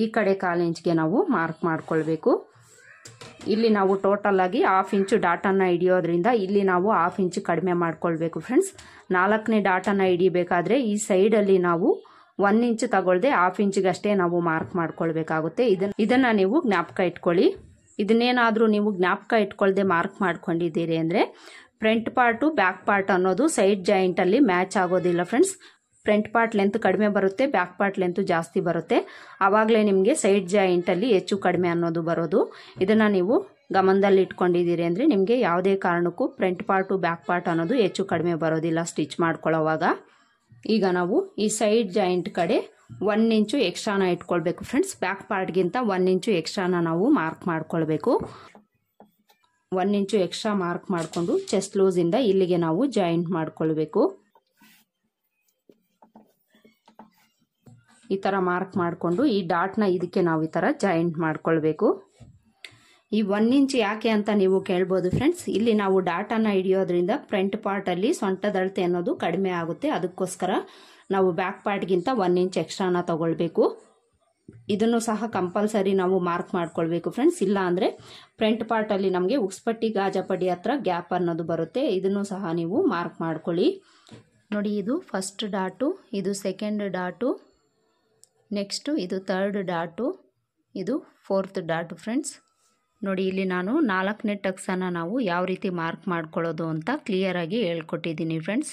ಈ ಕಡೆ 1/4 ಇಂಚ್ಗೆ ನಾವು ಮಾರ್ಕ್ ಮಾಡ್ಕೊಳ್ಬೇಕು. ಇಲ್ಲಿ ನಾವು ಟೋಟಲ್ ಆಗಿ 1/2 ಇಂಚು ಡಾಟ್ ಅನ್ನ ಹಿಡಿಯೋದ್ರಿಂದ ಇಲ್ಲಿ ನಾವು 1/2 ಇಂಚ್ ಕಡಿಮೆ ಮಾಡ್ಕೊಳ್ಬೇಕು ಫ್ರೆಂಡ್ಸ್. 4ನೇ ಡಾಟ್ ಅನ್ನ ಹಿಡಿಬೇಕಾದ್ರೆ ಈ ಸೈಡ್ ಅಲ್ಲಿ ನಾವು 1 ಇಂಚ್ ತಗೊಳ್ದೆ 1/2 ಇಂಚ್ಗೆ ಅಷ್ಟೇ ನಾವು ಮಾರ್ಕ್ ಮಾಡ್ಕೊಳ್ಬೇಕಾಗುತ್ತೆ. ಇದನ್ನ ನೀವು ಜ್ಞಾಪಕ ಇಟ್ಕೊಳ್ಳಿ. ಇದನ್ನೇನಾದ್ರೂ ನೀವು ಜ್ಞಾಪಕ ಇಟ್ಕೊಳ್ದೆ ಮಾರ್ಕ್ ಮಾಡ್ಕೊಂಡಿದ್ದೀರಿ ಅಂದ್ರೆ ಫ್ರಂಟ್ ಪಾರ್ಟು ಬ್ಯಾಕ್ ಪಾರ್ಟ್ ಅನ್ನೋದು ಸೈಡ್ ಜಾಯಿಂಟ್ ಅಲ್ಲಿ ಮ್ಯಾಚ್ ಆಗೋದಿಲ್ಲ ಫ್ರೆಂಡ್ಸ್. ಫ್ರಂಟ್ ಪಾರ್ಟ್ ಲೆಂತ್ ಕಡಿಮೆ ಬರುತ್ತೆ, ಬ್ಯಾಕ್ ಪಾರ್ಟ್ ಲೆಂತ್ ಜಾಸ್ತಿ ಬರುತ್ತೆ. ಆವಾಗಲೇ ನಿಮಗೆ ಸೈಡ್ ಜಾಯಿಂಟ್ ಅಲ್ಲಿ ಹೆಚ್ಚು ಕಡಿಮೆ ಅನ್ನೋದು ಬರೋದು. ಇದನ್ನ ನೀವು ಗಮನದಲ್ಲಿ ಇಟ್ಕೊಂಡಿದ್ದೀರಿ ಅಂದ್ರೆ ನಿಮಗೆ ಯಾವುದೇ ಕಾರಣಕ್ಕೂ ಫ್ರಂಟ್ ಪಾರ್ಟು ಬ್ಯಾಕ್ ಪಾರ್ಟ್ ಅನ್ನೋದು ಹೆಚ್ಚು ಕಡಿಮೆ ಬರೋದಿಲ್ಲ ಸ್ಟಿಚ್ ಮಾಡ್ಕೊಳ್ಳೋವಾಗ. ಈಗ ನಾವು ಈ ಸೈಡ್ ಜಾಯಿಂಟ್ ಕಡೆ 1 ಇಂಚು ಎಕ್ಸ್ಟ್ರಾನ ಇಟ್ಕೊಳ್ಬೇಕು ಫ್ರೆಂಡ್ಸ್. ಬ್ಯಾಕ್ ಪಾರ್ಟ್ಗಿಂತ 1 ಇಂಚು ಎಕ್ಸ್ಟ್ರಾನ ನಾವು ಮಾರ್ಕ್ ಮಾಡ್ಕೊಳ್ಬೇಕು. 1 ಇಂಚು ಎಕ್ಸ್ಟ್ರಾ ಮಾರ್ಕ್ ಮಾಡಿಕೊಂಡು ಚೆಸ್ಟ್ ಲೂಸ್ ಇಂದ ಇಲ್ಲಿಗೆ ನಾವು ಜಾಯಿಂಟ್ ಮಾಡ್ಕೊಳ್ಬೇಕು. ಈ ತರ ಮಾರ್ಕ್ ಮಾಡಿಕೊಂಡು ಈ ಡಾಟ್ನ ಇದಕ್ಕೆ ನಾವು ಈ ತರ ಜಾಯಿಂಟ್ ಮಾಡ್ಕೊಳ್ಬೇಕು. ಈ 1 ಇಂಚ್ ಯಾಕೆ ಅಂತ ನೀವು ಕೇಳ್ಬೋದು ಫ್ರೆಂಡ್ಸ್. ಇಲ್ಲಿ ನಾವು ಡಾಟ್ ಅನ್ನ ಹಿಡಿಯೋದ್ರಿಂದ ಫ್ರಂಟ್ ಪಾರ್ಟ್ ಅಲ್ಲಿ ಸೊಂಟದ ಅಳತೆ ಅನ್ನೋದು ಕಡಿಮೆ ಆಗುತ್ತೆ. ಅದಕ್ಕೋಸ್ಕರ ನಾವು ಬ್ಯಾಕ್ ಪಾರ್ಟ್ಗಿಂತ 1 ಇಂಚ್ ಎಕ್ಸ್ಟ್ರಾನ ತಗೊಳ್ಬೇಕು. ಇದನ್ನು ಸಹ ಕಂಪಲ್ಸರಿ ನಾವು ಮಾರ್ಕ್ ಮಾಡ್ಕೊಳ್ಬೇಕು ಫ್ರೆಂಡ್ಸ್. ಇಲ್ಲ ಅಂದ್ರೆ ಫ್ರಂಟ್ ಪಾರ್ಟ್ ಅಲ್ಲಿ ನಮಗೆ ಉಕ್ಸ್ಪಟ್ಟಿ ಗಾಜಪಡಿ ಹತ್ರ ಗ್ಯಾಪ್ ಅನ್ನೋದು ಬರುತ್ತೆ. ಇದನ್ನು ಸಹ ನೀವು ಮಾರ್ಕ್ ಮಾಡ್ಕೊಳ್ಳಿ. ನೋಡಿ ಇದು ಫಸ್ಟ್ ಡಾಟು, ಇದು ಸೆಕೆಂಡ್ ಡಾಟು, ನೆಕ್ಸ್ಟ್ ಇದು ಥರ್ಡ್ ಡಾಟು, ಇದು 4th ಡಾಟು ಫ್ರೆಂಡ್ಸ್. ನೋಡಿ ಇಲ್ಲಿ ನಾನು 4ನೇ ಟಕ್ಸನ್ನು ನಾವು ಯಾವ ರೀತಿ ಮಾರ್ಕ್ ಮಾಡ್ಕೊಳ್ಳೋದು ಅಂತ ಕ್ಲಿಯರ್ ಆಗಿ ಹೇಳ್ಕೊಟ್ಟಿದ್ದೀನಿ ಫ್ರೆಂಡ್ಸ್.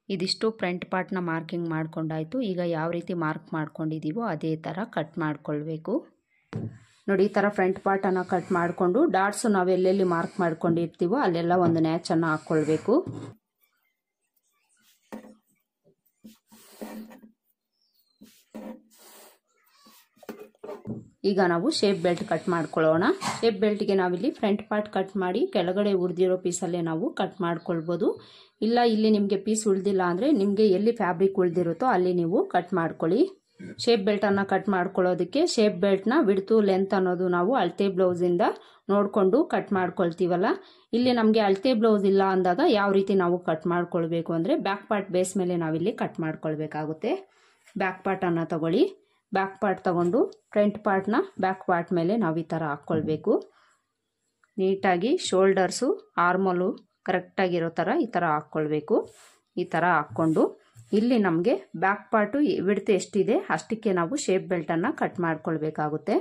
ಇದಿಷ್ಟು ಫ್ರಂಟ್ ಪಾರ್ಟ್ನ ಮಾರ್ಕಿಂಗ್ ಮಾಡ್ಕೊಂಡಾಯ್ತು. ಈಗ ಯಾವ ರೀತಿ ಮಾರ್ಕ್ ಮಾಡ್ಕೊಂಡಿದ್ದೀವೋ ಅದೇ ಥರ ಕಟ್ ಮಾಡ್ಕೊಳ್ಬೇಕು. ನೋಡಿ ಈ ಥರ ಫ್ರಂಟ್ ಪಾರ್ಟನ್ನು ಕಟ್ ಮಾಡಿಕೊಂಡು ಡಾಟ್ಸು ನಾವು ಎಲ್ಲೆಲ್ಲಿ ಮಾರ್ಕ್ ಮಾಡ್ಕೊಂಡಿರ್ತೀವೋ ಅಲ್ಲೆಲ್ಲ ಒಂದು ನ್ಯಾಚನ್ನು ಹಾಕ್ಕೊಳ್ಬೇಕು. ಈಗ ನಾವು ಶೇಪ್ ಬೆಲ್ಟ್ ಕಟ್ ಮಾಡ್ಕೊಳ್ಳೋಣ. ಶೇಪ್ ಬೆಲ್ಟ್ಗೆ ನಾವಿಲ್ಲಿ ಫ್ರಂಟ್ ಪಾರ್ಟ್ ಕಟ್ ಮಾಡಿ ಕೆಳಗಡೆ ಉಳಿದಿರೋ ಪೀಸಲ್ಲೇ ನಾವು ಕಟ್ ಮಾಡ್ಕೊಳ್ಬೋದು. ಇಲ್ಲ ಇಲ್ಲಿ ನಿಮಗೆ ಪೀಸ್ ಉಳಿದಿಲ್ಲ ಅಂದರೆ ನಿಮಗೆ ಎಲ್ಲಿ ಫ್ಯಾಬ್ರಿಕ್ ಉಳಿದಿರುತ್ತೋ ಅಲ್ಲಿ ನೀವು ಕಟ್ ಮಾಡ್ಕೊಳ್ಳಿ. ಶೇಪ್ ಬೆಲ್ಟನ್ನು ಕಟ್ ಮಾಡ್ಕೊಳ್ಳೋದಕ್ಕೆ ಶೇಪ್ ಬೆಲ್ಟ್ನ ವಿಡ್ತು ಲೆಂತ್ ಅನ್ನೋದು ನಾವು ಅಳತೆ ಬ್ಲೌಸಿಂದ ನೋಡಿಕೊಂಡು ಕಟ್ ಮಾಡ್ಕೊಳ್ತೀವಲ್ಲ, ಇಲ್ಲಿ ನಮಗೆ ಅಳತೆ ಬ್ಲೌಸ್ ಇಲ್ಲ ಅಂದಾಗ ಯಾವ ರೀತಿ ನಾವು ಕಟ್ ಮಾಡ್ಕೊಳ್ಬೇಕು ಅಂದರೆ ಬ್ಯಾಕ್ ಪಾರ್ಟ್ ಬೇಸ್ ಮೇಲೆ ನಾವಿಲ್ಲಿ ಕಟ್ ಮಾಡ್ಕೊಳ್ಬೇಕಾಗುತ್ತೆ. ಬ್ಯಾಕ್ ಪಾರ್ಟನ್ನು ತಗೊಳ್ಳಿ. ಬ್ಯಾಕ್ ಪಾರ್ಟ್ ತಗೊಂಡು ಫ್ರಂಟ್ ಪಾರ್ಟ್ನ ಬ್ಯಾಕ್ ಪಾರ್ಟ್ ಮೇಲೆ ನಾವು ಈ ಥರ ಹಾಕ್ಕೊಳ್ಬೇಕು. ನೀಟಾಗಿ ಶೋಲ್ಡರ್ಸು ಆರ್ಮೋಲು ಕರೆಕ್ಟಾಗಿರೋ ಥರ ಈ ಥರ ಹಾಕ್ಕೊಳ್ಬೇಕು. ಈ ಥರ ಹಾಕ್ಕೊಂಡು ಇಲ್ಲಿ ನಮಗೆ ಬ್ಯಾಕ್ ಪಾರ್ಟು ವಿಡ್ತ್ ಎಷ್ಟಿದೆ ಅಷ್ಟಕ್ಕೆ ನಾವು ಶೇಪ್ ಬೆಲ್ಟನ್ನು ಕಟ್ ಮಾಡ್ಕೊಳ್ಬೇಕಾಗುತ್ತೆ.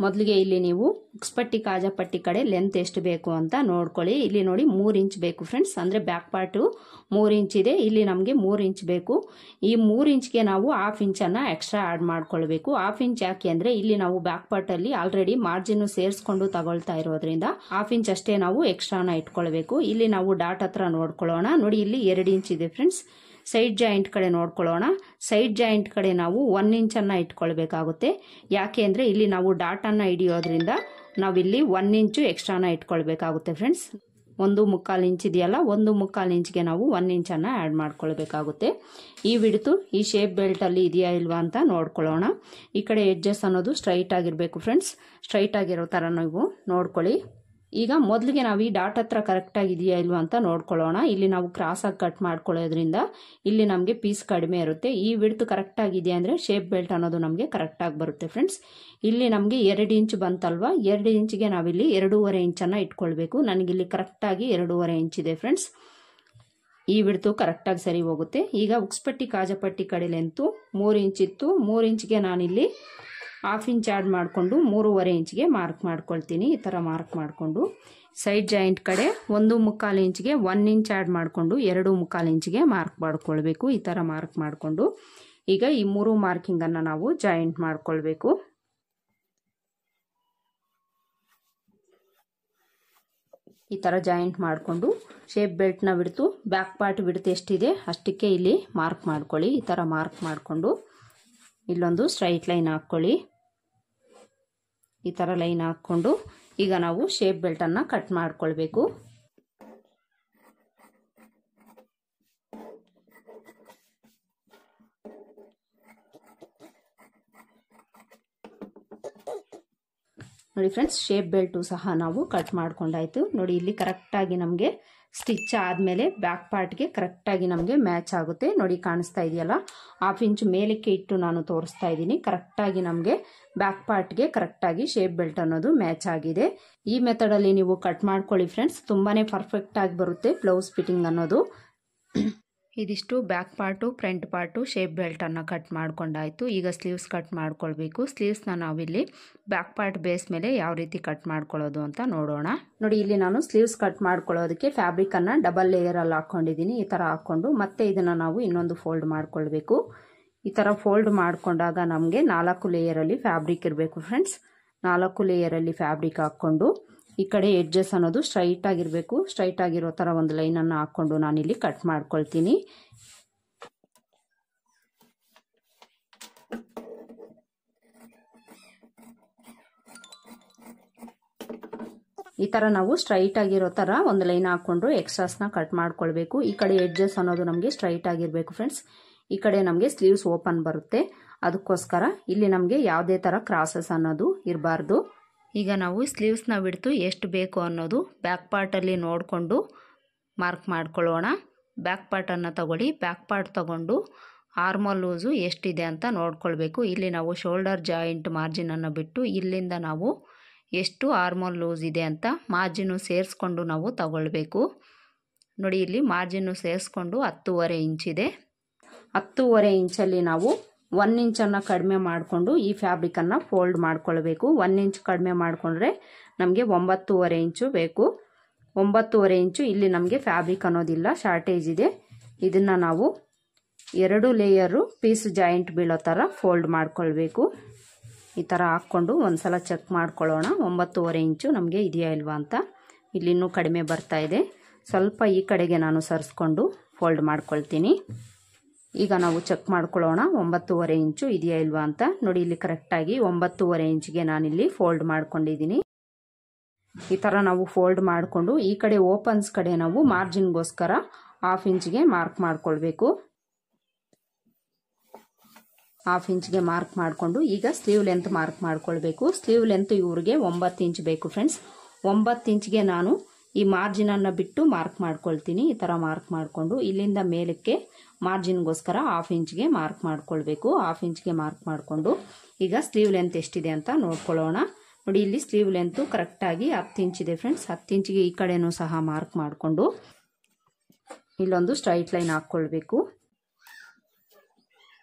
ಮೊದಲಿಗೆ ಇಲ್ಲಿ ನೀವು ಉಕ್ಸ್ಪಟ್ಟಿ ಕಾಜಾಪಟ್ಟಿ ಕಡೆ ಲೆಂತ್ ಎಷ್ಟು ಬೇಕು ಅಂತ ನೋಡ್ಕೊಳ್ಳಿ. ಇಲ್ಲಿ ನೋಡಿ 3 ಇಂಚ್ ಬೇಕು ಫ್ರೆಂಡ್ಸ್, ಅಂದರೆ ಬ್ಯಾಕ್ ಪಾರ್ಟು 3 ಇಂಚ್ ಇದೆ, ಇಲ್ಲಿ ನಮಗೆ 3 ಇಂಚ್ ಬೇಕು. ಈ 3 ಇಂಚ್ಗೆ ನಾವು 1/2 ಇಂಚನ್ನು ಎಕ್ಸ್ಟ್ರಾ ಆ್ಯಡ್ ಮಾಡ್ಕೊಳ್ಬೇಕು. 1/2 ಇಂಚ್ ಯಾಕೆ ಅಂದರೆ ಇಲ್ಲಿ ನಾವು ಬ್ಯಾಕ್ ಪಾರ್ಟಲ್ಲಿ ಆಲ್ರೆಡಿ ಮಾರ್ಜಿನ್ ಸೇರಿಸ್ಕೊಂಡು ತಗೊಳ್ತಾ ಇರೋದ್ರಿಂದ 1/2 ಇಂಚ್ ಅಷ್ಟೇ ನಾವು ಎಕ್ಸ್ಟ್ರಾನ ಇಟ್ಕೊಳ್ಬೇಕು. ಇಲ್ಲಿ ನಾವು ಡಾಟ್ ಹತ್ರ ನೋಡ್ಕೊಳ್ಳೋಣ. ನೋಡಿ ಇಲ್ಲಿ 2 ಇಂಚ್ ಇದೆ ಫ್ರೆಂಡ್ಸ್. ಸೈಡ್ ಜಾಯಿಂಟ್ ಕಡೆ ನೋಡ್ಕೊಳ್ಳೋಣ. ಸೈಡ್ ಜಾಯಿಂಟ್ ಕಡೆ ನಾವು 1 ಇಂಚನ್ನು ಇಟ್ಕೊಳ್ಬೇಕಾಗುತ್ತೆ. ಯಾಕೆ ಅಂದರೆ ಇಲ್ಲಿ ನಾವು ಡಾಟನ್ನು ಹಿಡಿಯೋದ್ರಿಂದ ನಾವಿಲ್ಲಿ 1 ಇಂಚು ಎಕ್ಸ್ಟ್ರಾನ ಇಟ್ಕೊಳ್ಬೇಕಾಗುತ್ತೆ ಫ್ರೆಂಡ್ಸ್. 1.25 ಇಂಚ್ ಇದೆಯಲ್ಲ, 1.25 ಇಂಚ್ಗೆ ನಾವು 1 ಇಂಚನ್ನು ಆ್ಯಡ್ ಮಾಡ್ಕೊಳ್ಬೇಕಾಗುತ್ತೆ. ಈ ವಿಡ್ತು ಈ ಶೇಪ್ ಬೆಲ್ಟಲ್ಲಿ ಇದೆಯಾ ಇಲ್ವಾ ಅಂತ ನೋಡ್ಕೊಳ್ಳೋಣ. ಈ ಕಡೆ ಎಡ್ಜಸ್ ಅನ್ನೋದು ಸ್ಟ್ರೈಟ್ ಆಗಿರಬೇಕು ಫ್ರೆಂಡ್ಸ್. ಸ್ಟ್ರೈಟ್ ಆಗಿರೋ ಥರ ನೀವು ನೋಡ್ಕೊಳ್ಳಿ. ಈಗ ಮೊದಲಿಗೆ ನಾವು ಈ ಡಾಟ್ ಹತ್ರ ಕರೆಕ್ಟಾಗಿ ಇದೆಯಾ ಇಲ್ವಾ ಅಂತ ನೋಡ್ಕೊಳ್ಳೋಣ. ಇಲ್ಲಿ ನಾವು ಕ್ರಾಸಾಗಿ ಕಟ್ ಮಾಡ್ಕೊಳ್ಳೋದ್ರಿಂದ ಇಲ್ಲಿ ನಮಗೆ ಪೀಸ್ ಕಡಿಮೆ ಇರುತ್ತೆ. ಈ ವಿಡ್ತ್ ಕರೆಕ್ಟಾಗಿದೆ ಅಂದರೆ ಶೇಪ್ ಬೆಲ್ಟ್ ಅನ್ನೋದು ನಮಗೆ ಕರೆಕ್ಟಾಗಿ ಬರುತ್ತೆ ಫ್ರೆಂಡ್ಸ್. ಇಲ್ಲಿ ನಮಗೆ 2 ಇಂಚ್ ಬಂತಲ್ವಾ, 2 ಇಂಚಿಗೆ ನಾವಿಲ್ಲಿ 2.5 ಇಂಚನ್ನು ಇಟ್ಕೊಳ್ಬೇಕು. ನನಗಿಲ್ಲಿ ಕರೆಕ್ಟಾಗಿ 2.5 ಇಂಚ್ ಇದೆ ಫ್ರೆಂಡ್ಸ್. ಈ ವಿಡ್ತು ಕರೆಕ್ಟಾಗಿ ಸರಿ ಹೋಗುತ್ತೆ. ಈಗ ಉಕ್ಸ್ಪಟ್ಟಿ ಕಾಜಾಪಟ್ಟಿ ಕಡೆ ಲೆಂತು 3 ಇಂಚ್ ಇತ್ತು. 3 ಇಂಚ್ಗೆ ನಾನಿಲ್ಲಿ 1/2 ಇಂಚ್ ಆ್ಯಡ್ ಮಾಡಿಕೊಂಡು 3.5 ಇಂಚ್ಗೆ ಮಾರ್ಕ್ ಮಾಡ್ಕೊಳ್ತೀನಿ. ಈ ಥರ ಮಾರ್ಕ್ ಮಾಡಿಕೊಂಡು ಸೈಡ್ ಜಾಯಿಂಟ್ ಕಡೆ 1.25 ಇಂಚ್ಗೆ 1 ಇಂಚ್ ಆ್ಯಡ್ ಮಾಡಿಕೊಂಡು 2.25 ಇಂಚ್ಗೆ ಮಾರ್ಕ್ ಮಾಡ್ಕೊಳ್ಬೇಕು. ಈ ಥರ ಮಾರ್ಕ್ ಮಾಡಿಕೊಂಡು ಈಗ ಈ 3 ಮಾರ್ಕಿಂಗನ್ನು ನಾವು ಜಾಯಿಂಟ್ ಮಾಡ್ಕೊಳ್ಬೇಕು. ಈ ಥರ ಜಾಯಿಂಟ್ ಮಾಡಿಕೊಂಡು ಶೇಪ್ ಬೆಲ್ಟ್ನ ಬಿಡ್ತು ಬ್ಯಾಕ್ ಪಾರ್ಟ್ ಬಿಡ್ತು ಎಷ್ಟಿದೆ ಅಷ್ಟಕ್ಕೆ ಇಲ್ಲಿ ಮಾರ್ಕ್ ಮಾಡ್ಕೊಳ್ಳಿ. ಈ ಥರ ಮಾರ್ಕ್ ಮಾಡಿಕೊಂಡು ಇಲ್ಲೊಂದು ಸ್ಟ್ರೈಟ್ ಲೈನ್ ಹಾಕ್ಕೊಳ್ಳಿ. ಈ ಥರ ಲೈನ್ ಹಾಕ್ಕೊಂಡು ಈಗ ನಾವು ಶೇಪ್ ಬೆಲ್ಟನ್ನು ಕಟ್ ಮಾಡ್ಕೊಳ್ಬೇಕು. ನೋಡಿ ಫ್ರೆಂಡ್ಸ್, ಶೇಪ್ ಬೆಲ್ಟು ಸಹ ನಾವು ಕಟ್ ಮಾಡ್ಕೊಂಡಾಯ್ತು. ನೋಡಿ ಇಲ್ಲಿ ಕರೆಕ್ಟಾಗಿ ನಮಗೆ ಸ್ಟಿಚ್ ಆದಮೇಲೆ ಬ್ಯಾಕ್ ಪಾರ್ಟ್ಗೆ ಕರೆಕ್ಟಾಗಿ ನಮಗೆ ಮ್ಯಾಚ್ ಆಗುತ್ತೆ. ನೋಡಿ ಕಾಣಿಸ್ತಾ ಇದೆಯಲ್ಲ, 1/2 ಇಂಚ್ ಮೇಲಕ್ಕೆ ಇಟ್ಟು ನಾನು ತೋರಿಸ್ತಾ ಇದ್ದೀನಿ. ಕರೆಕ್ಟಾಗಿ ನಮಗೆ ಬ್ಯಾಕ್ ಪಾರ್ಟ್ಗೆ ಕರೆಕ್ಟಾಗಿ ಶೇಪ್ ಬೆಲ್ಟ್ ಅನ್ನೋದು ಮ್ಯಾಚ್ ಆಗಿದೆ. ಈ ಮೆಥಡಲ್ಲಿ ನೀವು ಕಟ್ ಮಾಡ್ಕೊಳ್ಳಿ ಫ್ರೆಂಡ್ಸ್, ತುಂಬಾ ಪರ್ಫೆಕ್ಟಾಗಿ ಬರುತ್ತೆ ಬ್ಲೌಸ್ ಫಿಟ್ಟಿಂಗ್ ಅನ್ನೋದು. ಇದಿಷ್ಟು back part front part shape ಬೆಲ್ಟನ್ನು ಕಟ್ ಮಾಡ್ಕೊಂಡಾಯಿತು. ಈಗ ಸ್ಲೀವ್ಸ್ ಕಟ್ ಮಾಡ್ಕೊಳ್ಬೇಕು. ಸ್ಲೀವ್ಸ್ನ ನಾವಿಲ್ಲಿ ಬ್ಯಾಕ್ ಪಾರ್ಟ್ ಬೇಸ್ ಮೇಲೆ ಯಾವ ರೀತಿ ಕಟ್ ಮಾಡ್ಕೊಳ್ಳೋದು ಅಂತ ನೋಡೋಣ. ನೋಡಿ ಇಲ್ಲಿ ನಾನು ಸ್ಲೀವ್ಸ್ ಕಟ್ ಮಾಡ್ಕೊಳ್ಳೋದಕ್ಕೆ ಫ್ಯಾಬ್ರಿಕನ್ನು ಡಬಲ್ ಲೇಯರಲ್ಲಿ ಹಾಕ್ಕೊಂಡಿದ್ದೀನಿ. ಈ ಥರ ಹಾಕ್ಕೊಂಡು ಮತ್ತೆ ಇದನ್ನು ನಾವು ಇನ್ನೊಂದು ಫೋಲ್ಡ್ ಮಾಡ್ಕೊಳ್ಬೇಕು. ಈ ಥರ ಫೋಲ್ಡ್ ಮಾಡಿಕೊಂಡಾಗ ನಮಗೆ 4 ಲೇಯರಲ್ಲಿ ಫ್ಯಾಬ್ರಿಕ್ ಇರಬೇಕು ಫ್ರೆಂಡ್ಸ್. 4 ಲೇಯರಲ್ಲಿ ಫ್ಯಾಬ್ರಿಕ್ ಹಾಕ್ಕೊಂಡು ಈ ಕಡೆ ಎಡ್ಜಸ್ ಅನ್ನೋದು ಸ್ಟ್ರೈಟ್ ಆಗಿರಬೇಕು. ಸ್ಟ್ರೈಟ್ ಆಗಿರೋ ಥರ ಒಂದು ಲೈನನ್ನು ಹಾಕ್ಕೊಂಡು ನಾನಿಲ್ಲಿ ಕಟ್ ಮಾಡ್ಕೊಳ್ತೀನಿ. ಈ ಥರ ನಾವು ಸ್ಟ್ರೈಟ್ ಆಗಿರೋ ಥರ ಒಂದು ಲೈನ್ ಹಾಕ್ಕೊಂಡು ಎಕ್ಸ್ಟ್ರಾಸ್ನ ಕಟ್ ಮಾಡ್ಕೊಳ್ಬೇಕು. ಈ ಕಡೆ ಎಡ್ಜಸ್ ಅನ್ನೋದು ನಮಗೆ ಸ್ಟ್ರೈಟ್ ಆಗಿರಬೇಕು ಫ್ರೆಂಡ್ಸ್. ಈ ಕಡೆ ನಮಗೆ ಸ್ಲೀವ್ಸ್ ಓಪನ್ ಬರುತ್ತೆ. ಅದಕ್ಕೋಸ್ಕರ ಇಲ್ಲಿ ನಮಗೆ ಯಾವುದೇ ಥರ ಕ್ರಾಸಸ್ ಅನ್ನೋದು ಇರಬಾರ್ದು. ಈಗ ನಾವು ಸ್ಲೀವ್ಸ್ನ ಬಿಡ್ತು ಎಷ್ಟು ಬೇಕು ಅನ್ನೋದು ಬ್ಯಾಕ್ ಪಾರ್ಟಲ್ಲಿ ನೋಡಿಕೊಂಡು ಮಾರ್ಕ್ ಮಾಡ್ಕೊಳ್ಳೋಣ. ಬ್ಯಾಕ್ ಪಾರ್ಟನ್ನು ತಗೊಳ್ಳಿ. ಬ್ಯಾಕ್ ಪಾರ್ಟ್ ತಗೊಂಡು ಆರ್ಮೋಲ್ ಲೂಸು ಎಷ್ಟಿದೆ ಅಂತ ನೋಡ್ಕೊಳ್ಬೇಕು. ಇಲ್ಲಿ ನಾವು ಶೋಲ್ಡರ್ ಜಾಯಿಂಟ್ ಮಾರ್ಜಿನನ್ನು ಬಿಟ್ಟು ಇಲ್ಲಿಂದ ನಾವು ಎಷ್ಟು ಆರ್ಮೋಲ್ ಲೂಸ್ ಇದೆ ಅಂತ ಮಾರ್ಜಿನು ಸೇರಿಸ್ಕೊಂಡು ನಾವು ತಗೊಳ್ಬೇಕು. ನೋಡಿ ಇಲ್ಲಿ ಮಾರ್ಜಿನ್ನು ಸೇರಿಸ್ಕೊಂಡು 10.5 ಇಂಚಿದೆ. 10.5 ಇಂಚಲ್ಲಿ ನಾವು 1 ಇಂಚನ್ನು ಕಡಿಮೆ ಮಾಡಿಕೊಂಡು ಈ ಫ್ಯಾಬ್ರಿಕನ್ನು ಫೋಲ್ಡ್ ಮಾಡ್ಕೊಳ್ಬೇಕು. 1 ಇಂಚ್ ಕಡಿಮೆ ಮಾಡಿಕೊಂಡ್ರೆ ನಮಗೆ 9.5 ಇಂಚು ಬೇಕು. 9.5 ಇಂಚು ಇಲ್ಲಿ ನಮಗೆ ಫ್ಯಾಬ್ರಿಕ್ ಅನ್ನೋದಿಲ್ಲ, ಶಾರ್ಟೇಜ್ ಇದೆ. ಇದನ್ನು ನಾವು 2 ಲೇಯರು ಪೀಸ್ ಜಾಯಿಂಟ್ ಬೀಳೋ ಥರ ಫೋಲ್ಡ್ ಮಾಡ್ಕೊಳ್ಬೇಕು. ಈ ಥರ ಹಾಕ್ಕೊಂಡು ಒಂದ್ಸಲ ಚೆಕ್ ಮಾಡ್ಕೊಳ್ಳೋಣ 9.5 ಇಂಚು ನಮಗೆ ಇದೆಯಾ ಇಲ್ವಾ ಅಂತ. ಇಲ್ಲಿ ಇನ್ನೂ ಕಡಿಮೆ ಬರ್ತಾ ಇದೆ. ಸ್ವಲ್ಪ ಈ ಕಡೆಗೆ ನಾನು ಸರಿಸ್ಕೊಂಡು ಫೋಲ್ಡ್ ಮಾಡ್ಕೊಳ್ತೀನಿ. ಈಗ ನಾವು ಚೆಕ್ ಮಾಡ್ಕೊಳ್ಳೋಣ 9.5 ಇಂಚು ಇದೆಯಾ ಇಲ್ವಾ ಅಂತ. ನೋಡಿ ಇಲ್ಲಿ ಕರೆಕ್ಟಾಗಿ 9.5 ಇಂಚಿಗೆ ನಾನಿಲ್ಲಿ ಫೋಲ್ಡ್ ಮಾಡ್ಕೊಂಡಿದ್ದೀನಿ. ಈ ಥರ ನಾವು ಫೋಲ್ಡ್ ಮಾಡಿಕೊಂಡು ಈ ಕಡೆ ಓಪನ್ಸ್ ಕಡೆ ನಾವು ಮಾರ್ಜಿನ್ಗೋಸ್ಕರ 1/2 ಇಂಚಿಗೆ ಮಾರ್ಕ್ ಮಾಡ್ಕೊಳ್ಬೇಕು. 1/2 ಇಂಚಿಗೆ ಮಾರ್ಕ್ ಮಾಡಿಕೊಂಡು ಈಗ ಸ್ಲೀವ್ ಲೆಂತ್ ಮಾರ್ಕ್ ಮಾಡ್ಕೊಳ್ಬೇಕು. ಸ್ಲೀವ್ ಲೆಂತ್ ಇವ್ರಿಗೆ 9 ಇಂಚ್ ಬೇಕು ಫ್ರೆಂಡ್ಸ್. 9 ಇಂಚಿಗೆ ನಾನು ಈ ಮಾರ್ಜಿನನ್ನು ಬಿಟ್ಟು ಮಾರ್ಕ್ ಮಾಡ್ಕೊಳ್ತೀನಿ. ಈ ಥರ ಮಾರ್ಕ್ ಮಾಡಿಕೊಂಡು ಇಲ್ಲಿಂದ ಮೇಲಕ್ಕೆ ಮಾರ್ಜಿನ್ಗೋಸ್ಕರ 1/2 ಇಂಚಿಗೆ ಮಾರ್ಕ್ ಮಾಡ್ಕೊಳ್ಬೇಕು. 1/2 ಇಂಚಿಗೆ ಮಾರ್ಕ್ ಮಾಡಿಕೊಂಡು ಈಗ ಸ್ಲೀವ್ ಲೆಂತ್ ಎಷ್ಟಿದೆ ಅಂತ ನೋಡ್ಕೊಳ್ಳೋಣ. ನೋಡಿ ಇಲ್ಲಿ ಸ್ಲೀವ್ ಲೆಂತು ಕರೆಕ್ಟಾಗಿ 10 ಇಂಚಿದೆ ಫ್ರೆಂಡ್ಸ್. 10 ಇಂಚಿಗೆ ಈ ಕಡೆನೂ ಸಹ ಮಾರ್ಕ್ ಮಾಡಿಕೊಂಡು ಇಲ್ಲೊಂದು ಸ್ಟ್ರೈಟ್ ಲೈನ್ ಹಾಕ್ಕೊಳ್ಬೇಕು.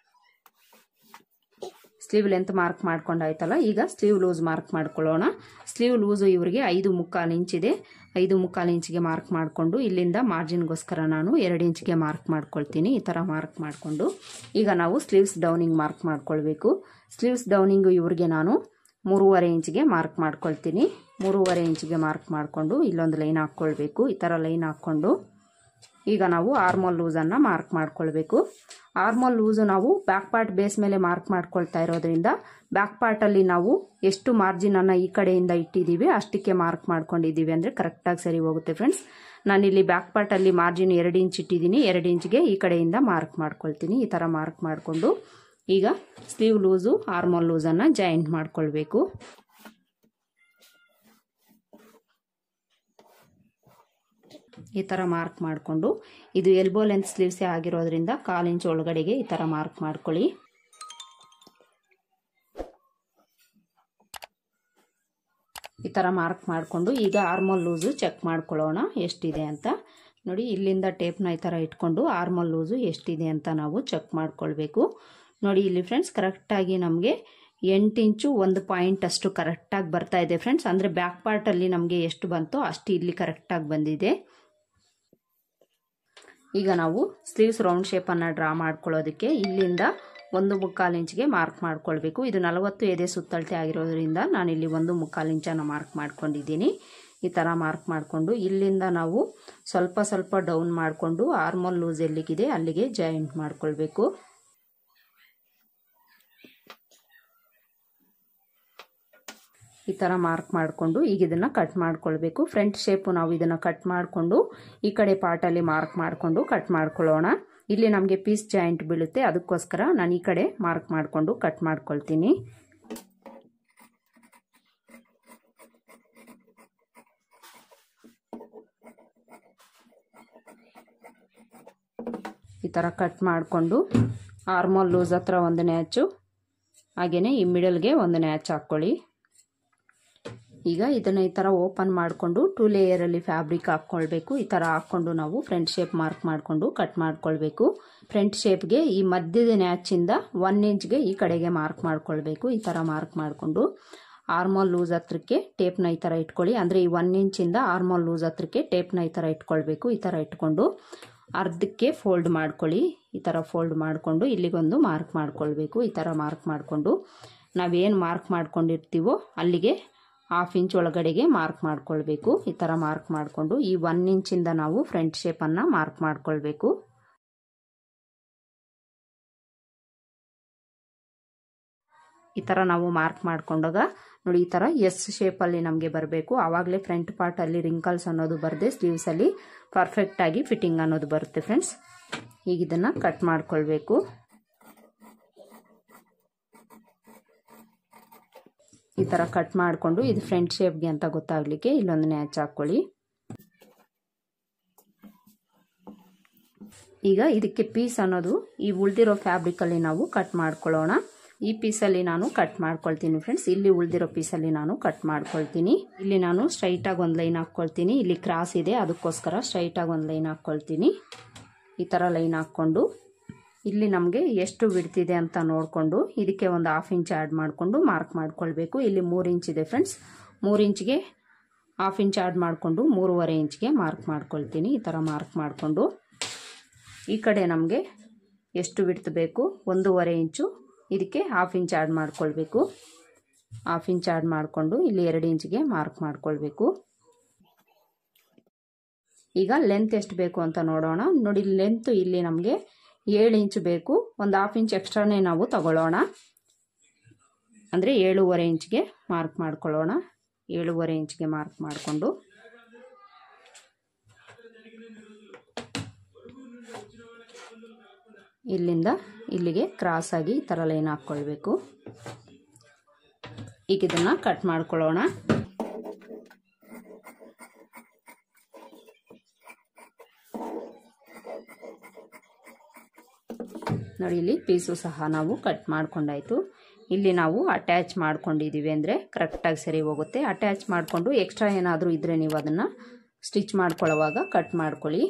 ಸ್ಲೀವ್ ಲೆಂತ್ ಮಾರ್ಕ್ ಮಾಡ್ಕೊಂಡಾಯ್ತಲ್ಲ, ಈಗ ಸ್ಲೀವ್ ಲೂಸ್ ಮಾರ್ಕ್ ಮಾಡ್ಕೊಳ್ಳೋಣ. ಸ್ಲೀವ್ ಲೂಸು ಇವರಿಗೆ 5.25 ಇಂಚಿದೆ. 5.25 ಇಂಚಿಗೆ ಮಾರ್ಕ್ ಮಾಡಿಕೊಂಡು ಇಲ್ಲಿಂದ ಮಾರ್ಜಿನ್ಗೋಸ್ಕರ ನಾನು 2 ಇಂಚಿಗೆ ಮಾರ್ಕ್ ಮಾಡ್ಕೊಳ್ತೀನಿ. ಈ ಥರ ಮಾರ್ಕ್ ಮಾಡಿಕೊಂಡು ಈಗ ನಾವು ಸ್ಲೀವ್ಸ್ ಡೌನಿಂಗ್ ಮಾರ್ಕ್ ಮಾಡ್ಕೊಳ್ಬೇಕು. ಸ್ಲೀವ್ಸ್ ಡೌನಿಂಗು ಇವ್ರಿಗೆ ನಾನು 3.5 ಇಂಚಿಗೆ ಮಾರ್ಕ್ ಮಾಡ್ಕೊಳ್ತೀನಿ. 3.5 ಇಂಚಿಗೆ ಮಾರ್ಕ್ ಮಾಡಿಕೊಂಡು ಇಲ್ಲೊಂದು ಲೈನ್ ಹಾಕ್ಕೊಳ್ಬೇಕು. ಈ ಥರ ಲೈನ್ ಹಾಕ್ಕೊಂಡು ಈಗ ನಾವು ಆರ್ಮೋಲ್ ಲೂಸನ್ನು ಮಾರ್ಕ್ ಮಾಡ್ಕೊಳ್ಬೇಕು. ಆರ್ಮೋಲ್ ಲೂಸು ನಾವು ಬ್ಯಾಕ್ ಪಾರ್ಟ್ ಬೇಸ್ ಮೇಲೆ ಮಾರ್ಕ್ ಮಾಡ್ಕೊಳ್ತಾ ಇರೋದ್ರಿಂದ ಬ್ಯಾಕ್ ಪಾರ್ಟಲ್ಲಿ ನಾವು ಎಷ್ಟು ಮಾರ್ಜಿನನ್ನು ಈ ಕಡೆಯಿಂದ ಇಟ್ಟಿದ್ದೀವಿ ಅಷ್ಟಕ್ಕೆ ಮಾರ್ಕ್ ಮಾಡ್ಕೊಂಡಿದ್ದೀವಿ ಅಂದರೆ ಕರೆಕ್ಟಾಗಿ ಸರಿ ಹೋಗುತ್ತೆ ಫ್ರೆಂಡ್ಸ್. ನಾನಿಲ್ಲಿ ಬ್ಯಾಕ್ ಪಾರ್ಟಲ್ಲಿ ಮಾರ್ಜಿನ್ 2 ಇಂಚ್ ಇಟ್ಟಿದ್ದೀನಿ. 2 ಇಂಚಿಗೆ ಈ ಕಡೆಯಿಂದ ಮಾರ್ಕ್ ಮಾಡ್ಕೊಳ್ತೀನಿ. ಈ ಥರ ಮಾರ್ಕ್ ಮಾಡಿಕೊಂಡು ಈಗ ಸ್ಲೀವ್ ಲೂಸು ಆರ್ಮೋಲ್ ಲೂಸನ್ನು ಜಾಯಿಂಟ್ ಮಾಡ್ಕೊಳ್ಬೇಕು. ಈ ಥರ ಮಾರ್ಕ್ ಮಾಡಿಕೊಂಡು ಇದು ಎಲ್ಬೋ ಲೆಂತ್ ಸ್ಲೀವ್ಸೇ ಆಗಿರೋದ್ರಿಂದ 1/4 ಇಂಚ್ ಒಳಗಡೆಗೆ ಈ ಥರ ಮಾರ್ಕ್ ಮಾಡ್ಕೊಳ್ಳಿ. ಈ ಥರ ಮಾರ್ಕ್ ಮಾಡಿಕೊಂಡು ಈಗ ಆರ್ಮೋಲ್ ಲೂಸು ಚೆಕ್ ಮಾಡ್ಕೊಳ್ಳೋಣ ಎಷ್ಟಿದೆ ಅಂತ. ನೋಡಿ ಇಲ್ಲಿಂದ ಟೇಪ್ನ ಈ ಥರ ಇಟ್ಕೊಂಡು ಆರ್ಮೋಲ್ ಲೂಸು ಎಷ್ಟಿದೆ ಅಂತ ನಾವು ಚೆಕ್ ಮಾಡ್ಕೊಳ್ಬೇಕು. ನೋಡಿ ಇಲ್ಲಿ ಫ್ರೆಂಡ್ಸ್ ಕರೆಕ್ಟಾಗಿ ನಮಗೆ 8 ಇಂಚು 1 ಪಾಯಿಂಟ್ ಅಷ್ಟು ಕರೆಕ್ಟಾಗಿ ಬರ್ತಾ ಇದೆ ಫ್ರೆಂಡ್ಸ್. ಅಂದರೆ ಬ್ಯಾಕ್ ಪಾರ್ಟಲ್ಲಿ ನಮಗೆ ಎಷ್ಟು ಬಂತೋ ಅಷ್ಟು ಇಲ್ಲಿ ಕರೆಕ್ಟಾಗಿ ಬಂದಿದೆ. ಈಗ ನಾವು ಸ್ಲೀವ್ಸ್ ರೌಂಡ್ ಶೇಪನ್ನು ಡ್ರಾ ಮಾಡ್ಕೊಳ್ಳೋದಕ್ಕೆ ಇಲ್ಲಿಂದ 1.25 ಇಂಚಿಗೆ ಮಾರ್ಕ್ ಮಾಡ್ಕೊಳ್ಬೇಕು. ಇದು 40 ಎದೆ ಸುತ್ತಳತೆ ಆಗಿರೋದ್ರಿಂದ ನಾನಿಲ್ಲಿ 1.25 ಇಂಚನ್ನು ಮಾರ್ಕ್ ಮಾಡ್ಕೊಂಡಿದ್ದೀನಿ. ಈ ಥರ ಮಾರ್ಕ್ ಮಾಡಿಕೊಂಡು ಇಲ್ಲಿಂದ ನಾವು ಸ್ವಲ್ಪ ಡೌನ್ ಮಾಡಿಕೊಂಡು ಆರ್ಮೋಲ್ ಲೂಸ್ ಎಲ್ಲಿಗಿದೆ ಅಲ್ಲಿಗೆ ಜಾಯಿಂಟ್ ಮಾಡ್ಕೊಳ್ಬೇಕು. ಈ ಥರ ಮಾರ್ಕ್ ಮಾಡಿಕೊಂಡು ಈಗ ಇದನ್ನು ಕಟ್ ಮಾಡ್ಕೊಳ್ಬೇಕು. ಫ್ರಂಟ್ ಶೇಪು ನಾವು ಇದನ್ನು ಕಟ್ ಮಾಡಿಕೊಂಡು ಈ ಕಡೆ ಪಾರ್ಟಲ್ಲಿ ಮಾರ್ಕ್ ಮಾಡಿಕೊಂಡು ಕಟ್ ಮಾಡ್ಕೊಳ್ಳೋಣ. ಇಲ್ಲಿ ನಮಗೆ ಪೀಸ್ ಜಾಯಿಂಟ್ ಬೀಳುತ್ತೆ, ಅದಕ್ಕೋಸ್ಕರ ನಾನು ಈ ಕಡೆ ಮಾರ್ಕ್ ಮಾಡಿಕೊಂಡು ಕಟ್ ಮಾಡ್ಕೊಳ್ತೀನಿ. ಈ ಥರ ಕಟ್ ಮಾಡಿಕೊಂಡು ಆರ್ಮೋಲ್ ಲೂಸ್ ಹತ್ರ ಒಂದು ನ್ಯಾಚು, ಹಾಗೆಯೇ ಈ ಮಿಡಲ್ಗೆ ಒಂದು ನ್ಯಾಚ್ ಹಾಕ್ಕೊಳ್ಳಿ. ಈಗ ಇದನ್ನು ಈ ಥರ ಓಪನ್ ಮಾಡಿಕೊಂಡು 2 ಲೇಯರಲ್ಲಿ ಫ್ಯಾಬ್ರಿಕ್ ಹಾಕ್ಕೊಳ್ಬೇಕು. ಈ ಥರ ಹಾಕ್ಕೊಂಡು ನಾವು ಫ್ರಂಟ್ ಶೇಪ್ ಮಾರ್ಕ್ ಮಾಡಿಕೊಂಡು ಕಟ್ ಮಾಡ್ಕೊಳ್ಬೇಕು. ಫ್ರಂಟ್ ಶೇಪ್ಗೆ ಈ ಮಧ್ಯದ ನ್ಯಾಚಿಂದ 1 ಇಂಚ್ಗೆ ಈ ಕಡೆಗೆ ಮಾರ್ಕ್ ಮಾಡ್ಕೊಳ್ಬೇಕು. ಈ ಥರ ಮಾರ್ಕ್ ಮಾಡಿಕೊಂಡು ಆರ್ಮೋಲ್ ಲೂಸ್ ಹತ್ರಕ್ಕೆ ಟೇಪ್ನ ಈ ಥರ ಇಟ್ಕೊಳ್ಳಿ. ಅಂದರೆ ಈ 1 ಇಂಚಿಂದ ಆರ್ಮೋಲ್ ಲೂಸ್ ಹತ್ರಕ್ಕೆ ಟೇಪ್ನ ಈ ಥರ ಇಟ್ಕೊಳ್ಬೇಕು. ಈ ಥರ ಇಟ್ಕೊಂಡು ಅರ್ಧಕ್ಕೆ ಫೋಲ್ಡ್ ಮಾಡ್ಕೊಳ್ಳಿ. ಈ ಥರ ಫೋಲ್ಡ್ ಮಾಡಿಕೊಂಡು ಇಲ್ಲಿಗೊಂದು ಮಾರ್ಕ್ ಮಾಡ್ಕೊಳ್ಬೇಕು. ಈ ಥರ ಮಾರ್ಕ್ ಮಾಡಿಕೊಂಡು ನಾವೇನು ಮಾರ್ಕ್ ಮಾಡ್ಕೊಂಡಿರ್ತೀವೋ ಅಲ್ಲಿಗೆ 1/2 ಇಂಚ್ ಒಳಗಡೆಗೆ ಮಾರ್ಕ್ ಮಾಡ್ಕೊಳ್ಬೇಕು. ಈ ಥರ ಮಾರ್ಕ್ ಮಾಡಿಕೊಂಡು ಈ 1 ಇಂಚಿಂದ ನಾವು ಫ್ರಂಟ್ ಶೇಪನ್ನು ಮಾರ್ಕ್ ಮಾಡ್ಕೊಳ್ಬೇಕು. ಈ ಥರ ನಾವು ಮಾರ್ಕ್ ಮಾಡ್ಕೊಂಡಾಗ ನೋಡಿ ಈ ಥರ ಎಸ್ ಶೇಪಲ್ಲಿ ನಮಗೆ ಬರಬೇಕು. ಆವಾಗಲೇ ಫ್ರಂಟ್ ಪಾರ್ಟಲ್ಲಿ ರಿಂಕಲ್ಸ್ ಅನ್ನೋದು ಬರದೆ ಸ್ಲೀವ್ಸಲ್ಲಿ ಪರ್ಫೆಕ್ಟಾಗಿ ಫಿಟ್ಟಿಂಗ್ ಅನ್ನೋದು ಬರುತ್ತೆ ಫ್ರೆಂಡ್ಸ್. ಈಗ ಇದನ್ನು ಕಟ್ ಮಾಡ್ಕೊಳ್ಬೇಕು. ಈ ಥರ ಕಟ್ ಮಾಡಿಕೊಂಡು ಇದು ಫ್ರಂಟ್ ಶೇಪ್ಗೆ ಅಂತ ಗೊತ್ತಾಗಲಿಕ್ಕೆ ಇಲ್ಲೊಂದು ನ್ಯಾಚ್ ಹಾಕ್ಕೊಳ್ಳಿ. ಈಗ ಇದಕ್ಕೆ ಪೀಸ್ ಅನ್ನೋದು ಈ ಉಳಿದಿರೋ ಫ್ಯಾಬ್ರಿಕಲ್ಲಿ ನಾವು ಕಟ್ ಮಾಡ್ಕೊಳ್ಳೋಣ. ಈ ಪೀಸಲ್ಲಿ ನಾನು ಕಟ್ ಮಾಡ್ಕೊಳ್ತೀನಿ ಫ್ರೆಂಡ್ಸ್. ಇಲ್ಲಿ ಉಳಿದಿರೋ ಪೀಸಲ್ಲಿ ನಾನು ಕಟ್ ಮಾಡ್ಕೊಳ್ತೀನಿ. ಇಲ್ಲಿ ನಾನು ಸ್ಟ್ರೈಟಾಗಿ ಒಂದು ಲೈನ್ ಹಾಕ್ಕೊಳ್ತೀನಿ. ಇಲ್ಲಿ ಕ್ರಾಸ್ ಇದೆ, ಅದಕ್ಕೋಸ್ಕರ ಸ್ಟ್ರೈಟಾಗಿ ಒಂದು ಲೈನ್ ಹಾಕ್ಕೊಳ್ತೀನಿ. ಈ ಥರ ಲೈನ್ ಹಾಕ್ಕೊಂಡು ಇಲ್ಲಿ ನಮಗೆ ಎಷ್ಟು ಬಿಡ್ತಿದೆ ಅಂತ ನೋಡಿಕೊಂಡು ಇದಕ್ಕೆ ಒಂದು 1/2 ಇಂಚ್ ಆ್ಯಡ್ ಮಾಡಿಕೊಂಡು ಮಾರ್ಕ್ ಮಾಡ್ಕೊಳ್ಬೇಕು. ಇಲ್ಲಿ 3 ಇಂಚ್ ಇದೆ ಫ್ರೆಂಡ್ಸ್. 3 ಇಂಚ್ಗೆ 1/2 ಇಂಚ್ ಆ್ಯಡ್ ಮಾಡಿಕೊಂಡು 3.5 ಇಂಚ್ಗೆ ಮಾರ್ಕ್ ಮಾಡ್ಕೊಳ್ತೀನಿ. ಈ ಥರ ಮಾರ್ಕ್ ಮಾಡಿಕೊಂಡು ಈ ಕಡೆ ನಮಗೆ ಎಷ್ಟು ಬಿಡ್ತು ಬೇಕು 1.5 ಇಂಚು, ಇದಕ್ಕೆ 1/2 ಇಂಚ್ ಆ್ಯಡ್ ಮಾಡ್ಕೊಳ್ಬೇಕು. 1/2 ಇಂಚ್ ಆ್ಯಡ್ ಮಾಡಿಕೊಂಡು ಇಲ್ಲಿ 2 ಇಂಚ್ಗೆ ಮಾರ್ಕ್ ಮಾಡ್ಕೊಳ್ಬೇಕು. ಈಗ ಲೆಂತ್ ಎಷ್ಟು ಬೇಕು ಅಂತ ನೋಡೋಣ. ನೋಡಿ ಲೆಂತ್ ಇಲ್ಲಿ ನಮಗೆ 7 ಇಂಚ್ ಬೇಕು, ಒಂದು ಹಾಫ್ ಇಂಚ್ ಎಕ್ಸ್ಟ್ರಾನೇ ನಾವು ತಗೊಳ್ಳೋಣ. ಅಂದರೆ 7.5 ಇಂಚ್ಗೆ ಮಾರ್ಕ್ ಮಾಡ್ಕೊಳ್ಳೋಣ. 7.5 ಇಂಚ್ಗೆ ಮಾರ್ಕ್ ಮಾಡಿಕೊಂಡು ಇಲ್ಲಿಂದ ಇಲ್ಲಿಗೆ ಕ್ರಾಸ್ ಆಗಿ ಈ ಥರ ಲೈನ್ ಹಾಕ್ಕೊಳ್ಬೇಕು. ಈಗ ಇದನ್ನು ಕಟ್ ಮಾಡ್ಕೊಳ್ಳೋಣ. ನೋಡಿ, ಇಲ್ಲಿ ಪೀಸು ಸಹ ನಾವು ಕಟ್ ಮಾಡ್ಕೊಂಡಾಯಿತು. ಇಲ್ಲಿ ನಾವು ಅಟ್ಯಾಚ್ ಮಾಡ್ಕೊಂಡಿದ್ದೀವಿ ಅಂದರೆ ಕರೆಕ್ಟಾಗಿ ಸರಿ ಹೋಗುತ್ತೆ. ಅಟ್ಯಾಚ್ ಮಾಡಿಕೊಂಡು ಎಕ್ಸ್ಟ್ರಾ ಏನಾದರೂ ಇದ್ದರೆ ನೀವು ಅದನ್ನು ಸ್ಟಿಚ್ ಮಾಡ್ಕೊಳ್ಳೋವಾಗ ಕಟ್ ಮಾಡ್ಕೊಳ್ಳಿ.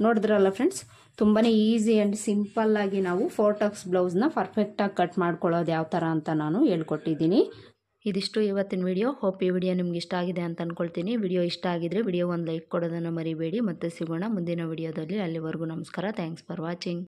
ನೋಡಿದ್ರಲ್ಲ ಫ್ರೆಂಡ್ಸ್, ತುಂಬಾ ಈಸಿ ಆ್ಯಂಡ್ ಸಿಂಪಲ್ಲಾಗಿ ನಾವು 4 ಟಕ್ಸ್ ಬ್ಲೌಸ್ನ ಪರ್ಫೆಕ್ಟಾಗಿ ಕಟ್ ಮಾಡ್ಕೊಳ್ಳೋದು ಯಾವ ಥರ ಅಂತ ನಾನು ಹೇಳ್ಕೊಟ್ಟಿದ್ದೀನಿ. ಇದಿಷ್ಟು ಇವತ್ತಿನ ವಿಡಿಯೋ. ಹೋಪ್ ಈ ವಿಡಿಯೋ ನಿಮ್ಗೆ ಇಷ್ಟ ಆಗಿದೆ ಅಂತ ಅಂದ್ಕೊಳ್ತೀನಿ. ವಿಡಿಯೋ ಇಷ್ಟ ಆಗಿದ್ರೆ ವಿಡಿಯೋ ಒಂದು ಲೈಕ್ ಕೊಡೋದನ್ನು ಮರಿಬೇಡಿ. ಮತ್ತೆ ಸಿಗೋಣ ಮುಂದಿನ ವಿಡಿಯೋದಲ್ಲಿ. ಅಲ್ಲಿವರೆಗೂ ನಮಸ್ಕಾರ. Thanks for watching.